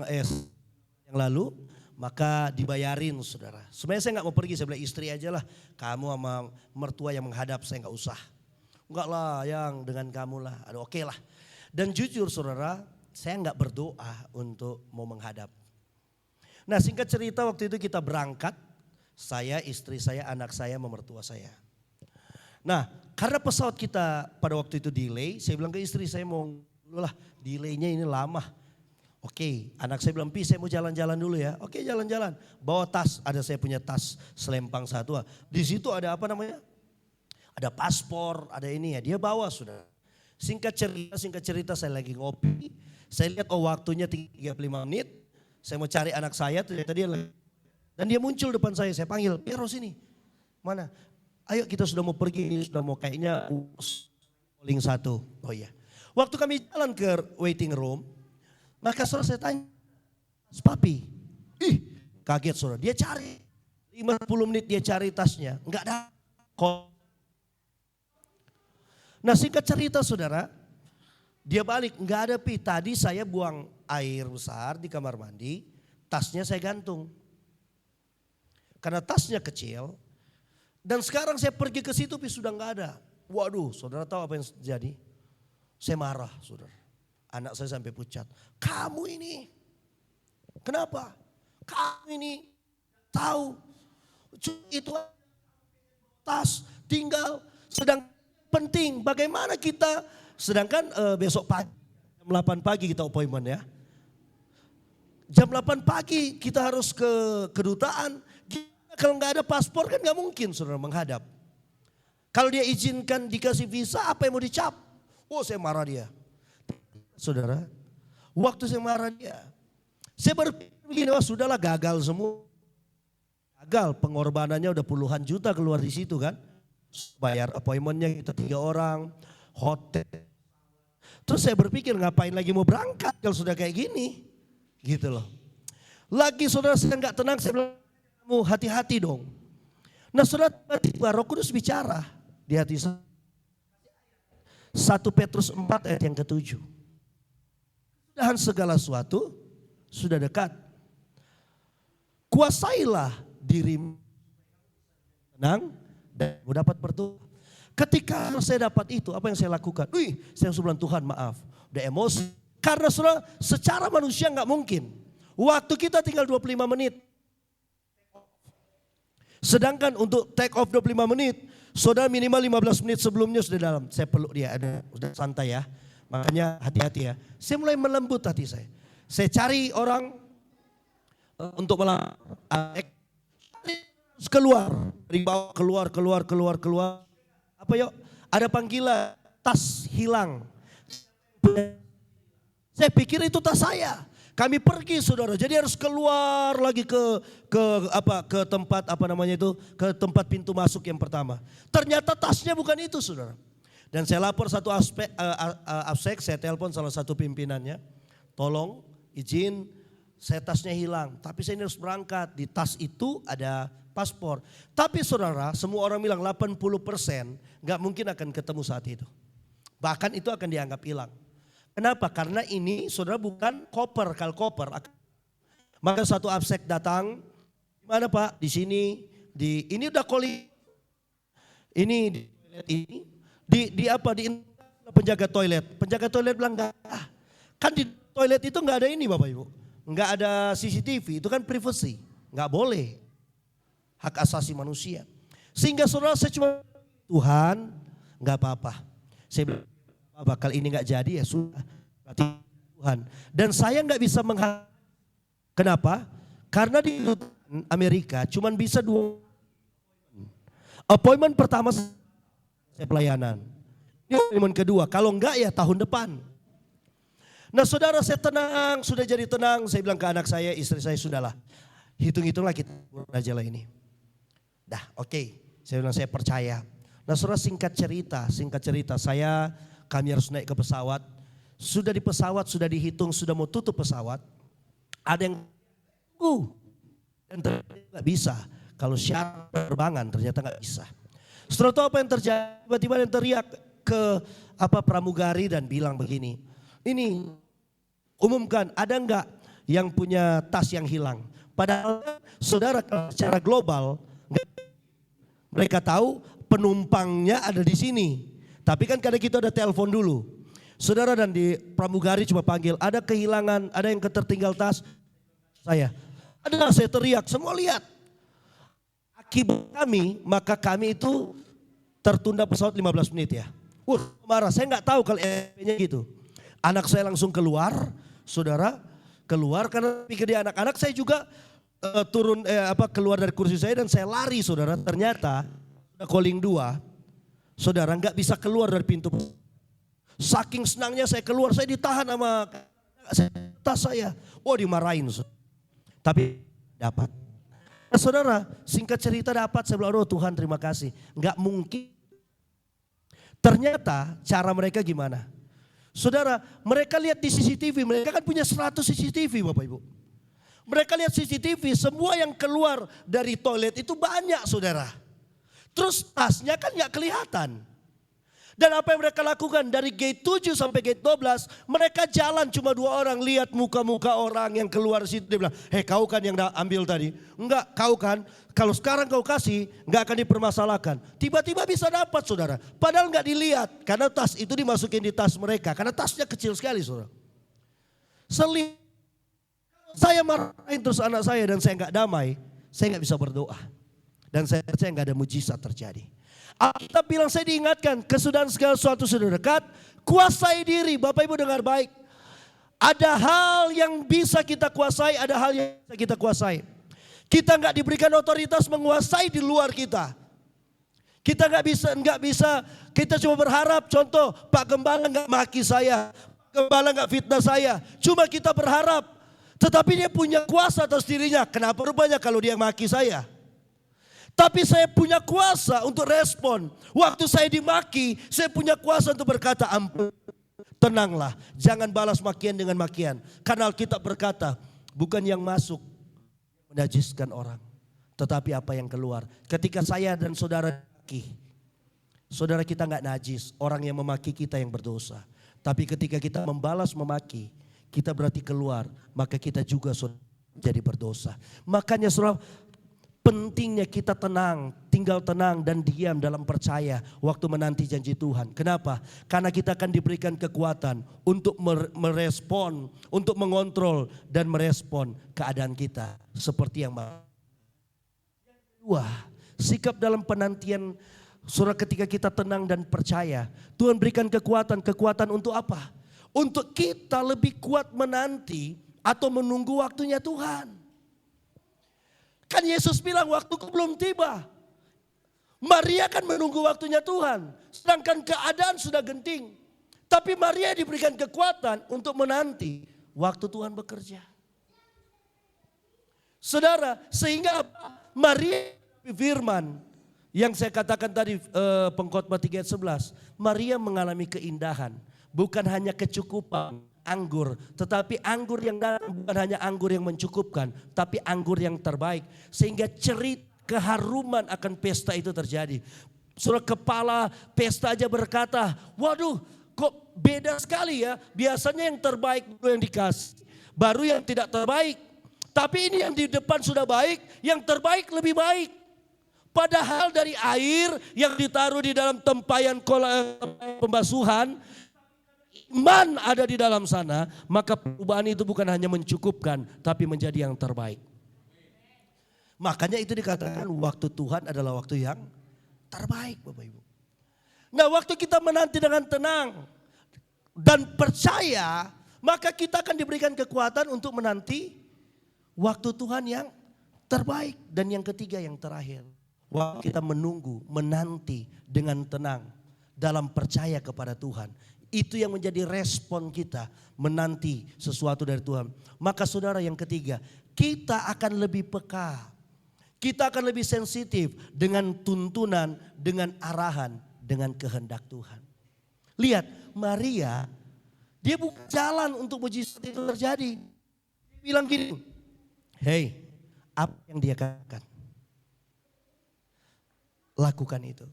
lalu, maka dibayarin, saudara. Sebenarnya saya nggak mau pergi, saya bilang istri aja lah. Kamu sama mertua yang menghadap, saya nggak usah. Enggak lah, yang dengan kamu lah. Aduh oke lah. Dan jujur, saudara, saya nggak berdoa untuk mau menghadap. Nah, singkat cerita waktu itu kita berangkat. Saya, istri saya, anak saya, mertua saya. Nah, karena pesawat kita pada waktu itu delay, saya bilang ke istri saya mau lah delaynya ini lama. Oke, anak saya bilang, saya mau jalan-jalan dulu ya. Oke, jalan-jalan. Bawa tas, ada saya punya tas selempang satu. Di situ ada apa namanya? Ada paspor, ada ini ya. Dia bawa sudah. Singkat cerita saya lagi ngopi. Saya lihat waktunya 35 menit. Saya mau cari anak saya, ternyata dia lagi. Dan dia muncul depan saya panggil, Piero sini. Mana? Ayo kita sudah mau pergi, ini sudah mau kayaknya calling 1. Oh iya. Waktu kami jalan ke waiting room, maka saudara saya tanya, papi, kaget saudara, dia cari. 50 menit dia cari tasnya, enggak ada. Nah singkat cerita saudara, dia balik, enggak ada pi. Tadi saya buang air besar di kamar mandi, tasnya saya gantung. Karena tasnya kecil, dan sekarang saya pergi ke situ pi sudah enggak ada. Waduh, saudara tahu apa yang terjadi? Saya marah, saudara. Anak saya sampai pucat. Kamu ini, kenapa? Kamu ini tahu itu tas tinggal sedang penting. Bagaimana kita, sedangkan besok pagi jam 8 pagi kita appointment ya. Jam 8 pagi kita harus ke kedutaan. Kalau nggak ada paspor kan nggak mungkin saudara menghadap. Kalau dia izinkan dikasih visa, apa yang mau dicap? Oh saya marah dia. Saudara, waktu saya marah dia, saya berpikir begini, wah sudahlah gagal semua. Gagal, pengorbanannya udah puluhan juta keluar di situ kan. Bayar appointmentnya kita 3 orang, hotel. Terus saya berpikir ngapain lagi mau berangkat kalau sudah kayak gini. Gitu loh. Lagi saudara saya nggak tenang, saya bilang, kamu hati-hati dong. Nah saudara, tiba-tiba Roh Kudus bicara di hati saya. 1 Petrus 4 ayat yang ke-7. Dan segala sesuatu sudah dekat. Kuasailah dirimu tenang dan dapat bertumbuh. Ketika saya dapat itu, apa yang saya lakukan? Saya bilang Tuhan maaf, udah emosi. Karena saudara, secara manusia nggak mungkin. Waktu kita tinggal 25 menit, Sedangkan untuk take off 25 menit, saudara minimal 15 menit sebelumnya sudah dalam. Saya peluk dia, sudah santai ya. Makanya hati-hati ya. Saya mulai melembut hati saya. Saya cari orang untuk keluar. Dari bawah keluar. Apa yuk? Ada panggilan, tas hilang. Saya pikir itu tas saya. Kami pergi saudara, jadi harus keluar lagi ke tempat ke tempat pintu masuk yang pertama. Ternyata tasnya bukan itu saudara. Dan saya lapor satu absek, saya telepon salah satu pimpinannya, tolong izin, saya tasnya hilang. Tapi saya ini harus berangkat, di tas itu ada paspor. Tapi saudara, semua orang bilang 80% gak mungkin akan ketemu saat itu. Bahkan itu akan dianggap hilang. Kenapa? Karena ini saudara bukan koper, kalau koper. Maka satu absek datang, mana Pak? Di sini, ini udah ini di penjaga toilet. Penjaga toilet bilang enggak. Kan di toilet itu enggak ada ini Bapak Ibu. Enggak ada CCTV, itu kan privacy. Enggak boleh. Hak asasi manusia. Sehingga saudara saya cuma, Tuhan enggak apa-apa. Saya bilang, bakal ini nggak jadi ya sudah, berarti Tuhan. Dan saya nggak bisa kenapa? Karena di Amerika cuman bisa 2 appointment pertama saya pelayanan. Ini appointment kedua, kalau enggak ya tahun depan. Nah saudara saya tenang, sudah jadi tenang. Saya bilang ke anak saya, istri saya, sudahlah. Hitung-hitunglah kita aja lah ini. Dah oke. Saya bilang saya percaya. Nah saudara singkat cerita kami harus naik ke pesawat. Sudah di pesawat, sudah dihitung, sudah mau tutup pesawat. Ada yang dan ternyata gak bisa. Kalau syarat penerbangan ternyata gak bisa. Setelah itu apa yang terjadi? Tiba-tiba yang teriak ke pramugari dan bilang begini. Ini umumkan, ada enggak yang punya tas yang hilang? Padahal saudara secara global mereka tahu penumpangnya ada di sini. Tapi kan kadang kita ada telepon dulu. Saudara dan di pramugari cuma panggil, ada kehilangan, ada yang ketertinggal tas saya. Ada, saya teriak, semua lihat. Akibat kami, maka kami itu tertunda pesawat 15 menit ya. Marah, saya nggak tahu kalau EP-nya gitu. Anak saya langsung keluar, saudara, keluar karena pikir dia anak-anak. Saya juga keluar dari kursi saya dan saya lari saudara. Ternyata calling 2. Saudara nggak bisa keluar dari pintu. Saking senangnya saya keluar, saya ditahan sama tas saya. Dimarahin. Tapi dapat. Nah, saudara, singkat cerita dapat. Saya bilang, Tuhan terima kasih. Nggak mungkin. Ternyata cara mereka gimana? Saudara, mereka lihat di CCTV, mereka kan punya 100 CCTV Bapak Ibu. Mereka lihat CCTV, semua yang keluar dari toilet itu banyak saudara. Terus tasnya kan gak kelihatan. Dan apa yang mereka lakukan dari gate 7 sampai gate 12, mereka jalan cuma 2 orang, lihat muka-muka orang yang keluar situ. Dia bilang, kau kan yang ambil tadi. Enggak, kau kan. Kalau sekarang kau kasih, gak akan dipermasalahkan. Tiba-tiba bisa dapat saudara. Padahal gak dilihat, karena tas itu dimasukin di tas mereka. Karena tasnya kecil sekali saudara. Saya marahin terus anak saya dan saya gak damai. Saya gak bisa berdoa. Dan saya percaya gak ada mujizat terjadi. Alkitab bilang saya diingatkan, kesudahan segala sesuatu sudah dekat. Kuasai diri, Bapak Ibu dengar baik. Ada hal yang bisa kita kuasai, ada hal yang bisa kita kuasai. Kita gak diberikan otoritas menguasai di luar kita. Kita gak bisa, kita cuma berharap, contoh Pak Gembala gak maki saya, Pak Gembala gak fitnah saya. Cuma kita berharap, tetapi dia punya kuasa atas dirinya. Kenapa rupanya kalau dia maki saya? Tapi saya punya kuasa untuk respon. Waktu saya dimaki, saya punya kuasa untuk berkata, ampun, tenanglah, jangan balas makian dengan makian. Karena Alkitab berkata, bukan yang masuk menajiskan orang, tetapi apa yang keluar. Ketika saya dan saudara maki, saudara kita nggak najis, orang yang memaki kita yang berdosa. Tapi ketika kita membalas memaki, kita berarti keluar, maka kita juga jadi berdosa. Makanya saudara, pentingnya kita tenang, tinggal tenang dan diam dalam percaya waktu menanti janji Tuhan. Kenapa? Karena kita akan diberikan kekuatan untuk merespon, untuk mengontrol dan merespon keadaan kita seperti yang kedua. sikap dalam penantian. Saudara, ketika kita tenang dan percaya, Tuhan berikan kekuatan. Kekuatan untuk apa? Untuk kita lebih kuat menanti atau menunggu waktunya Tuhan. Kan Yesus bilang waktuku belum tiba. Maria kan menunggu waktunya Tuhan. Sedangkan keadaan sudah genting. Tapi Maria diberikan kekuatan untuk menanti waktu Tuhan bekerja. Saudara, sehingga Maria firman. Yang saya katakan tadi Pengkhotbah 3 ayat 11. Maria mengalami keindahan. Bukan hanya kecukupan anggur. Tetapi anggur yang datang bukan hanya anggur yang mencukupkan. Tapi anggur yang terbaik. Sehingga cerita keharuman akan pesta itu terjadi. Saudara, kepala pesta aja berkata, waduh kok beda sekali ya. Biasanya yang terbaik yang dikasih. Baru yang tidak terbaik. Tapi ini yang di depan sudah baik. Yang terbaik lebih baik. Padahal dari air yang ditaruh di dalam tempayan pembasuhan, iman ada di dalam sana, maka perubahan itu bukan hanya mencukupkan, tapi menjadi yang terbaik. Makanya itu dikatakan waktu Tuhan adalah waktu yang terbaik, Bapak Ibu. Nah, waktu kita menanti dengan tenang dan percaya, maka kita akan diberikan kekuatan untuk menanti waktu Tuhan yang terbaik. Dan yang ketiga, yang terakhir. Waktu kita menunggu, menanti dengan tenang dalam percaya kepada Tuhan. Itu yang menjadi respon kita menanti sesuatu dari Tuhan. Maka saudara, yang ketiga, kita akan lebih peka. Kita akan lebih sensitif dengan tuntunan, dengan arahan, dengan kehendak Tuhan. Lihat, Maria, dia buka jalan untuk mujizat itu terjadi. Dia bilang gini, hey, apa yang dia katakan? Lakukan itu.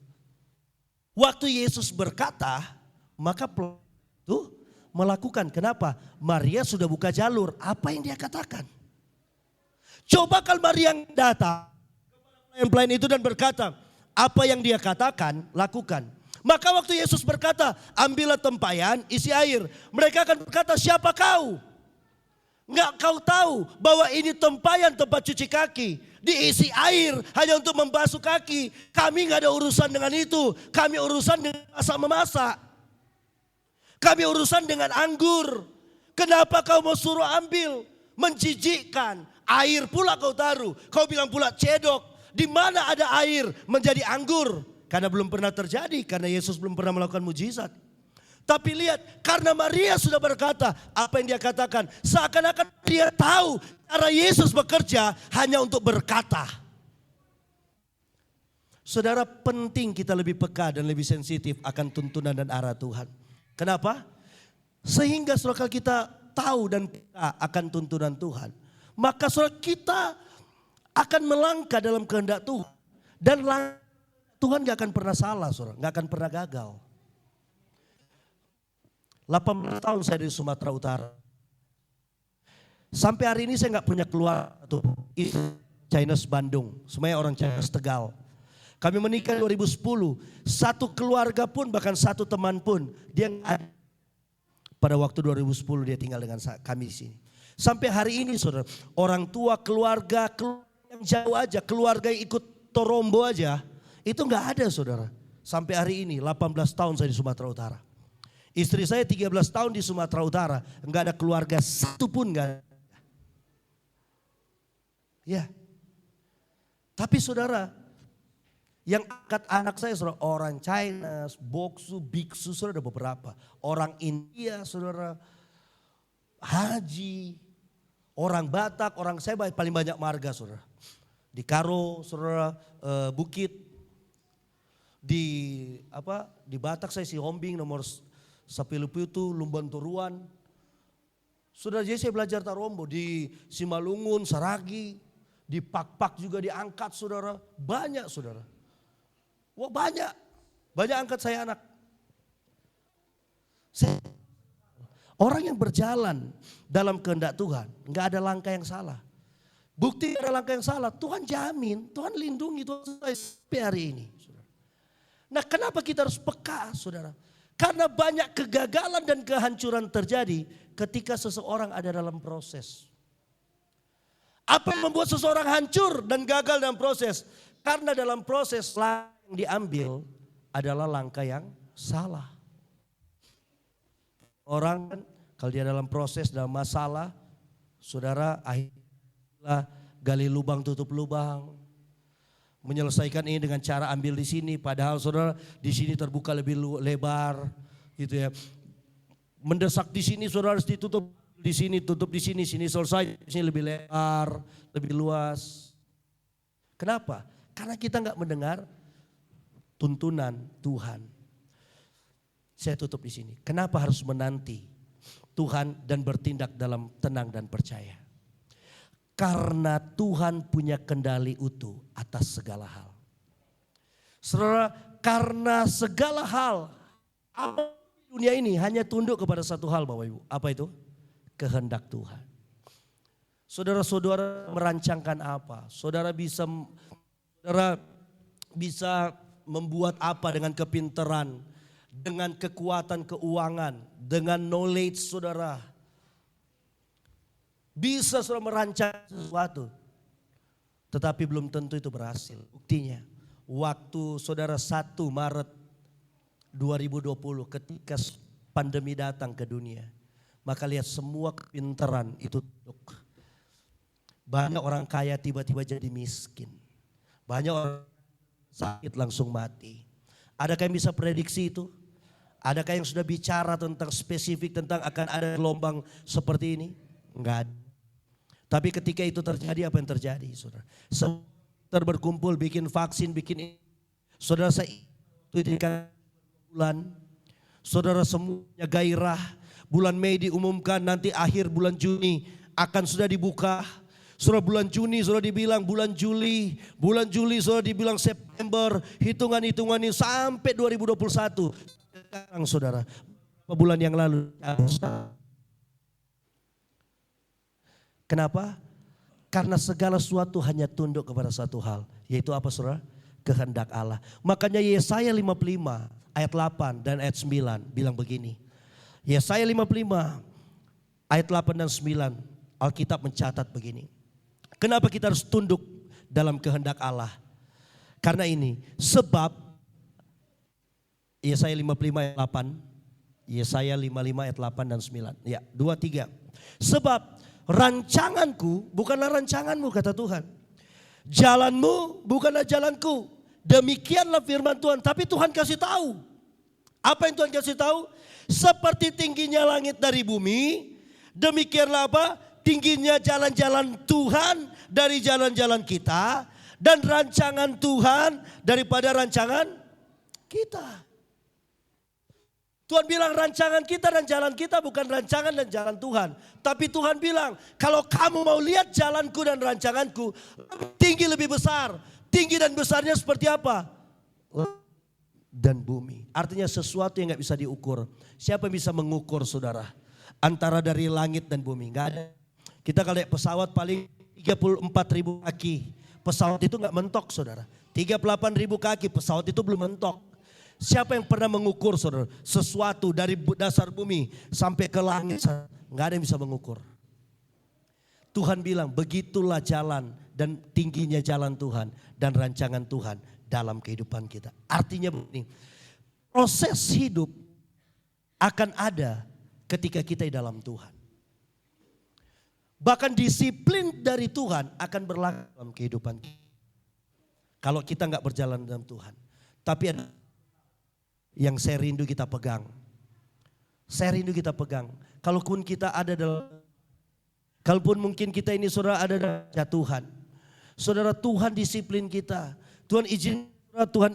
Waktu Yesus berkata, maka itu melakukan. Kenapa? Maria sudah buka jalur. Apa yang dia katakan? Coba kalau Maria yang datang pelayan-pelayan itu dan berkata, apa yang dia katakan, lakukan. Maka waktu Yesus berkata, ambillah tempayan, isi air. Mereka akan berkata, siapa kau? Enggak kau tahu bahwa ini tempayan tempat cuci kaki. Diisi air hanya untuk membasuh kaki. Kami enggak ada urusan dengan itu. Kami urusan dengan masak-memasak. Kami urusan dengan anggur. Kenapa kau mau suruh ambil? Menjijikkan. Air pula kau taruh. Kau bilang pula cedok. Di mana ada air menjadi anggur? Karena belum pernah terjadi. Karena Yesus belum pernah melakukan mujizat. Tapi lihat, karena Maria sudah berkata apa yang dia katakan. Seakan-akan dia tahu cara Yesus bekerja hanya untuk berkata. Saudara, penting kita lebih peka dan lebih sensitif akan tuntunan dan arah Tuhan. Kenapa? Sehingga saudara kita tahu dan peka akan tuntunan Tuhan. Maka saudara kita akan melangkah dalam kehendak Tuhan. Dan Tuhan gak akan pernah salah, saudara. Gak akan pernah gagal. 18 tahun saya di Sumatera Utara. Sampai hari ini saya gak punya keluarga tuh. Chinese Bandung. Semuanya orang Chinese Tegal. Kami menikah 2010. Satu keluarga pun, bahkan satu teman pun. Dia pada waktu 2010 dia tinggal dengan kami di sini. Sampai hari ini saudara. Orang tua, keluarga yang jauh aja. Keluarga yang ikut Torombo aja. Itu gak ada saudara. Sampai hari ini 18 tahun saya di Sumatera Utara. Istri saya 13 tahun di Sumatera Utara. Enggak ada keluarga satu pun enggak ada. Ya. Tapi saudara, yang angkat anak saya saudara, orang China, Boksu, Biksu, saudara ada beberapa. Orang India saudara, Haji, orang Batak, orang saya paling banyak marga saudara. Di Karo saudara, Bukit. Di Batak saya si Hombing nomor Sapilupu itu, Lumban Turuan. Saudara, jadi saya belajar Tarombo di Simalungun, Saragi, di Pak-Pak juga diangkat saudara. Banyak saudara. Wah banyak. Banyak angkat saya anak. Orang yang berjalan dalam kehendak Tuhan, enggak ada langkah yang salah. Bukti ada langkah yang salah, Tuhan jamin, Tuhan lindungi, Tuhan sampai hari ini. Saudara. Nah kenapa kita harus peka saudara? Karena banyak kegagalan dan kehancuran terjadi ketika seseorang ada dalam proses. Apa yang membuat seseorang hancur dan gagal dalam proses? Karena dalam proses yang diambil adalah langkah yang salah. Orang kan kalau dia dalam proses, dalam masalah, saudara akhirnya gali lubang tutup lubang. Menyelesaikan ini dengan cara ambil di sini, padahal saudara di sini terbuka lebih lebar, gitu ya. Mendesak di sini, saudara harus ditutup di sini, tutup di sini, sini selesai, di sini lebih lebar, lebih luas. Kenapa? Karena kita nggak mendengar tuntunan Tuhan. Saya tutup di sini. Kenapa harus menanti Tuhan dan bertindak dalam tenang dan percaya? Karena Tuhan punya kendali utuh atas segala hal. Saudara, karena segala hal dunia ini hanya tunduk kepada satu hal Bapak Ibu. Apa itu? Kehendak Tuhan. Saudara-saudara merancangkan apa? Saudara bisa membuat apa dengan kepintaran, dengan kekuatan keuangan, dengan knowledge saudara. Bisa saudara merancang sesuatu. Tetapi belum tentu itu berhasil. Buktinya waktu saudara 1 Maret 2020 ketika pandemi datang ke dunia. Maka lihat semua kepintaran itu tunduk. Banyak orang kaya tiba-tiba jadi miskin. Banyak orang sakit langsung mati. Adakah yang bisa prediksi itu? Adakah yang sudah bicara tentang spesifik tentang akan ada gelombang seperti ini? Enggak ada. Tapi ketika itu terjadi, apa yang terjadi saudara? Semua berkumpul bikin vaksin, bikin ini. Saudara saya itu bulan. Saudara semuanya gairah. Bulan Mei diumumkan nanti akhir bulan Juni akan sudah dibuka. Saudara bulan Juni saudara dibilang bulan Juli saudara dibilang September. Hitungan-hitungan ini sampai 2021. Sekarang saudara, bulan yang lalu. Kenapa? Karena segala sesuatu hanya tunduk kepada satu hal. Yaitu apa saudara? Kehendak Allah. Makanya Yesaya 55 ayat 8 dan ayat 9 bilang begini. Yesaya 55 ayat 8 dan 9 Alkitab mencatat begini. Kenapa kita harus tunduk dalam kehendak Allah? Karena ini sebab Yesaya 55 ayat 8, Yesaya 55 ayat 8 dan 9. Ya, 2, 3. Sebab rancanganku bukanlah rancanganmu kata Tuhan. Jalanmu bukanlah jalanku. Demikianlah firman Tuhan. Tapi Tuhan kasih tahu. Apa yang Tuhan kasih tahu? Seperti tingginya langit dari bumi. Demikianlah apa? Tingginya jalan-jalan Tuhan dari jalan-jalan kita. Dan rancangan Tuhan daripada rancangan kita. Tuhan bilang rancangan kita dan jalan kita bukan rancangan dan jalan Tuhan. Tapi Tuhan bilang kalau kamu mau lihat jalanku dan rancanganku tinggi lebih besar. Tinggi dan besarnya seperti apa? Dan bumi. Artinya sesuatu yang gak bisa diukur. Siapa yang bisa mengukur saudara? Antara dari langit dan bumi. Gak ada. Kita kalau lihat pesawat paling 34.000 kaki. Pesawat itu gak mentok saudara. 38.000 kaki pesawat itu belum mentok. Siapa yang pernah mengukur saudara? Sesuatu dari dasar bumi sampai ke langit. Gak ada yang bisa mengukur. Tuhan bilang begitulah jalan dan tingginya jalan Tuhan. Dan rancangan Tuhan dalam kehidupan kita. Artinya begini. Proses hidup akan ada ketika kita di dalam Tuhan. Bahkan disiplin dari Tuhan akan berlaku dalam kehidupan kita. Kalau kita gak berjalan dalam Tuhan. Tapi ada yang saya rindu kita pegang. Saya rindu kita pegang. Kalaupun kita ada dalam, kalaupun mungkin kita ini saudara ada dalam jatuhan. Saudara Tuhan disiplin kita. Tuhan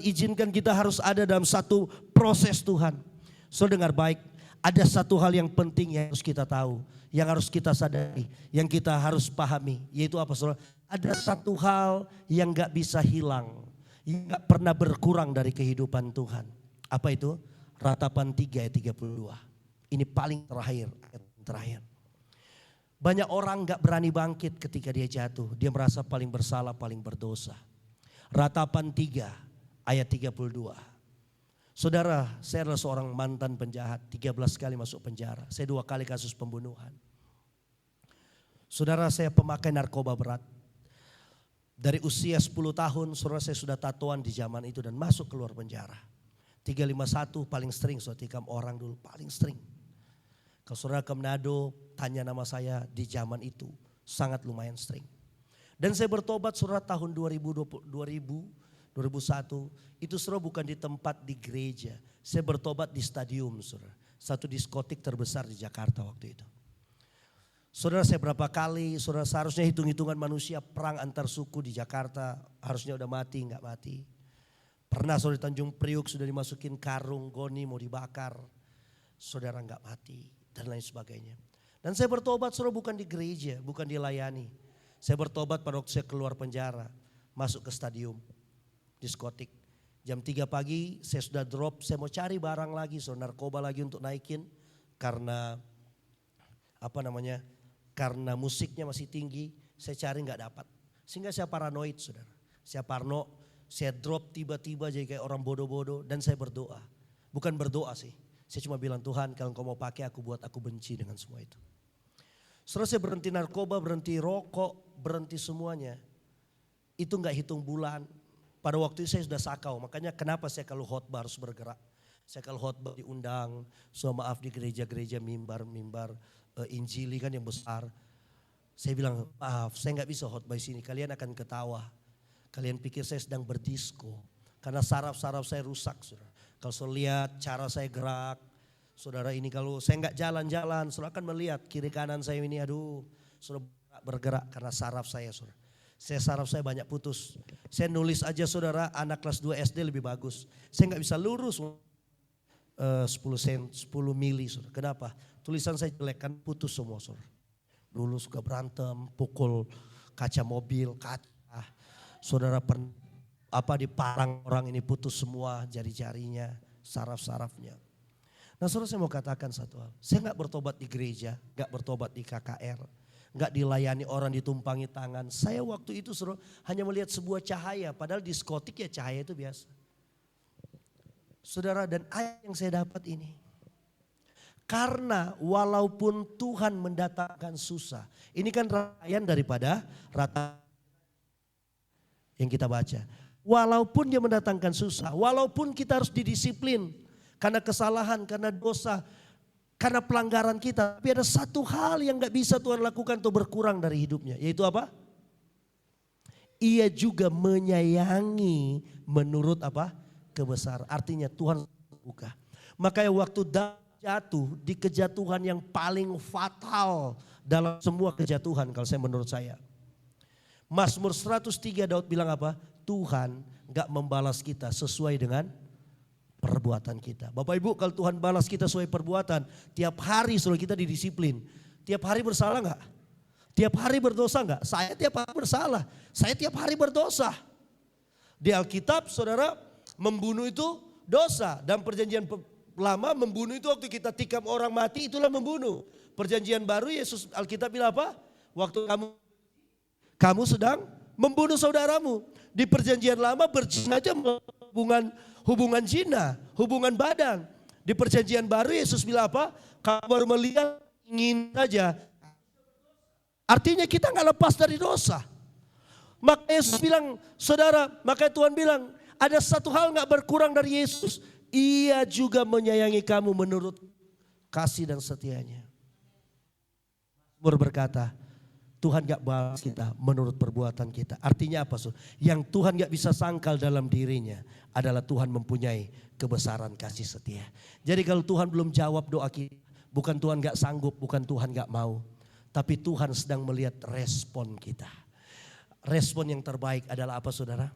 izinkan kita harus ada dalam satu proses Tuhan. Saudara dengar baik. Ada satu hal yang penting yang harus kita tahu. Yang harus kita sadari. Yang kita harus pahami. Yaitu apa saudara? Ada satu hal yang gak bisa hilang. Yang gak pernah berkurang dari kehidupan Tuhan. Apa itu? Ratapan 3 ayat 32. Ini paling terakhir. Banyak orang gak berani bangkit ketika dia jatuh. Dia merasa paling bersalah, paling berdosa. Ratapan 3 ayat 32. Saudara, saya adalah seorang mantan penjahat. 13 kali masuk penjara. Saya 2 kali kasus pembunuhan. Saudara, saya pemakai narkoba berat. Dari usia 10 tahun saudara saya sudah tatoan di zaman itu dan masuk keluar penjara. 351 paling sering saudara tikam orang dulu paling sering. Kalau saudara ke Manado tanya nama saya di zaman itu sangat lumayan sering. Dan saya bertobat saudara tahun 2001 itu saudara bukan di tempat di gereja. Saya bertobat di stadium saudara. Satu diskotik terbesar di Jakarta waktu itu. Saudara saya berapa kali, saudara seharusnya hitung-hitungan manusia perang antar suku di Jakarta. Harusnya udah mati, enggak mati. Pernah saudara di Tanjung Priuk sudah dimasukin karung, goni mau dibakar. Saudara enggak mati dan lain sebagainya. Dan saya bertobat saudara bukan di gereja, bukan dilayani. Saya bertobat pada waktu saya keluar penjara, masuk ke stadium, diskotik. Jam 3 pagi saya sudah drop, saya mau cari barang lagi, saudara narkoba lagi untuk naikin. Karena karena musiknya masih tinggi, saya cari nggak dapat. Sehingga saya paranoid saudara. Saya parno, saya drop tiba-tiba jadi kayak orang bodoh-bodoh dan saya berdoa. Bukan berdoa sih, saya cuma bilang Tuhan kalau engkau mau pakai aku buat aku benci dengan semua itu. Setelah saya berhenti narkoba, berhenti rokok, berhenti semuanya. Itu nggak hitung bulan. Pada waktu itu saya sudah sakau, makanya kenapa saya kalau khotbah harus bergerak. Saya kalau khotbah diundang, so maaf di gereja-gereja mimbar Injili kan yang besar. Saya bilang maaf saya nggak bisa khotbah di sini, kalian akan ketawa. Kalian pikir saya sedang berdisko. Karena saraf-saraf saya rusak saudara. Kalau saudara lihat cara saya gerak, saudara ini kalau saya nggak jalan-jalan, saudara akan melihat kiri kanan saya ini aduh. Saudara bergerak karena saraf saya saudara. Saraf saya banyak putus. Saya nulis aja saudara anak kelas 2 SD lebih bagus. Saya nggak bisa lurus 10 mili saudara. Kenapa? Tulisan saya jelek kan putus semua saudara. Dulu suka berantem, pukul kaca mobil, kaca. Saudara diparang orang ini putus semua jari-jarinya, saraf-sarafnya. Nah saudara saya mau katakan satu hal. Saya gak bertobat di gereja, gak bertobat di KKR. Gak dilayani orang ditumpangi tangan. Saya waktu itu saudara hanya melihat sebuah cahaya. Padahal diskotik ya cahaya itu biasa. Saudara dan ayat yang saya dapat ini. Karena walaupun Tuhan mendatangkan susah. Ini kan rangkaian daripada rata yang kita baca. Walaupun dia mendatangkan susah. Walaupun kita harus didisiplin. Karena kesalahan, karena dosa, karena pelanggaran kita. Tapi ada satu hal yang gak bisa Tuhan lakukan untuk berkurang dari hidupnya. Yaitu apa? Ia juga menyayangi menurut apa? Kebesaran. Artinya Tuhan buka. Makanya waktu jatuh di kejatuhan yang paling fatal dalam semua kejatuhan kalau menurut saya. Mazmur 103 Daud bilang apa? Tuhan gak membalas kita sesuai dengan perbuatan kita. Bapak Ibu kalau Tuhan balas kita sesuai perbuatan, tiap hari suruh kita didisiplin. Tiap hari bersalah gak? Tiap hari berdosa gak? Saya tiap hari bersalah. Saya tiap hari berdosa. Di Alkitab saudara membunuh itu dosa. Dan perjanjian lama membunuh itu waktu kita tikam orang mati itulah membunuh. Perjanjian baru Yesus Alkitab bilang apa? Waktu kamu sedang membunuh saudaramu. Di perjanjian lama berzina aja hubungan zina, hubungan badan. Di perjanjian baru Yesus bilang apa? Kamu baru melihat ingin saja. Artinya kita nggak lepas dari dosa. Maka Yesus bilang, saudara, maka Tuhan bilang ada satu hal nggak berkurang dari Yesus. Ia juga menyayangi kamu menurut kasih dan setianya. Berkata, Tuhan gak balas kita menurut perbuatan kita. Artinya apa? Yang Tuhan gak bisa sangkal dalam dirinya adalah Tuhan mempunyai kebesaran kasih setia. Jadi kalau Tuhan belum jawab doa kita, bukan Tuhan gak sanggup, bukan Tuhan gak mau. Tapi Tuhan sedang melihat respon kita. Respon yang terbaik adalah apa saudara?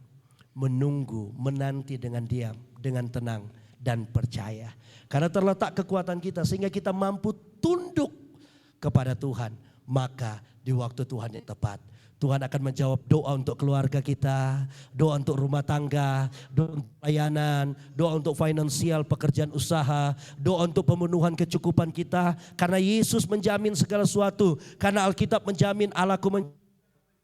Menunggu, menanti dengan diam, dengan tenang dan percaya. Karena terletak kekuatan kita sehingga kita mampu tunduk kepada Tuhan. Maka di waktu Tuhan yang tepat, Tuhan akan menjawab doa untuk keluarga kita, doa untuk rumah tangga, doa untuk pelayanan, doa untuk finansial, pekerjaan usaha, doa untuk pemenuhan kecukupan kita. Karena Yesus menjamin segala sesuatu. Karena Alkitab menjamin Allahku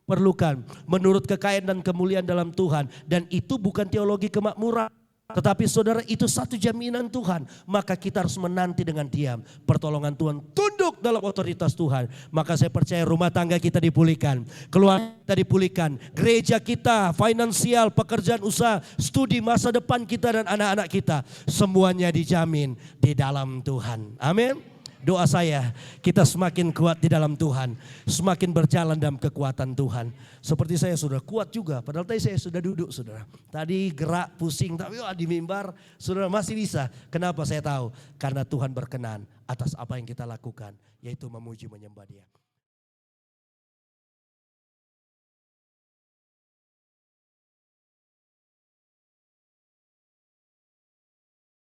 perlukan menurut kekayaan dan kemuliaan dalam Tuhan. Dan itu bukan teologi kemakmuran. Tetapi saudara, itu satu jaminan Tuhan. Maka kita harus menanti dengan diam pertolongan Tuhan, tunduk dalam otoritas Tuhan. Maka saya percaya rumah tangga kita dipulihkan, keluarga kita dipulihkan, gereja kita, finansial, pekerjaan usaha, studi, masa depan kita dan anak-anak kita, semuanya dijamin di dalam Tuhan. Amin. Doa saya, kita semakin kuat di dalam Tuhan, semakin berjalan dalam kekuatan Tuhan. Seperti saya sudah kuat juga, padahal tadi saya sudah duduk saudara. Tadi gerak pusing, tapi di mimbar saudara masih bisa. Kenapa saya tahu? Karena Tuhan berkenan atas apa yang kita lakukan, yaitu memuji menyembah Dia.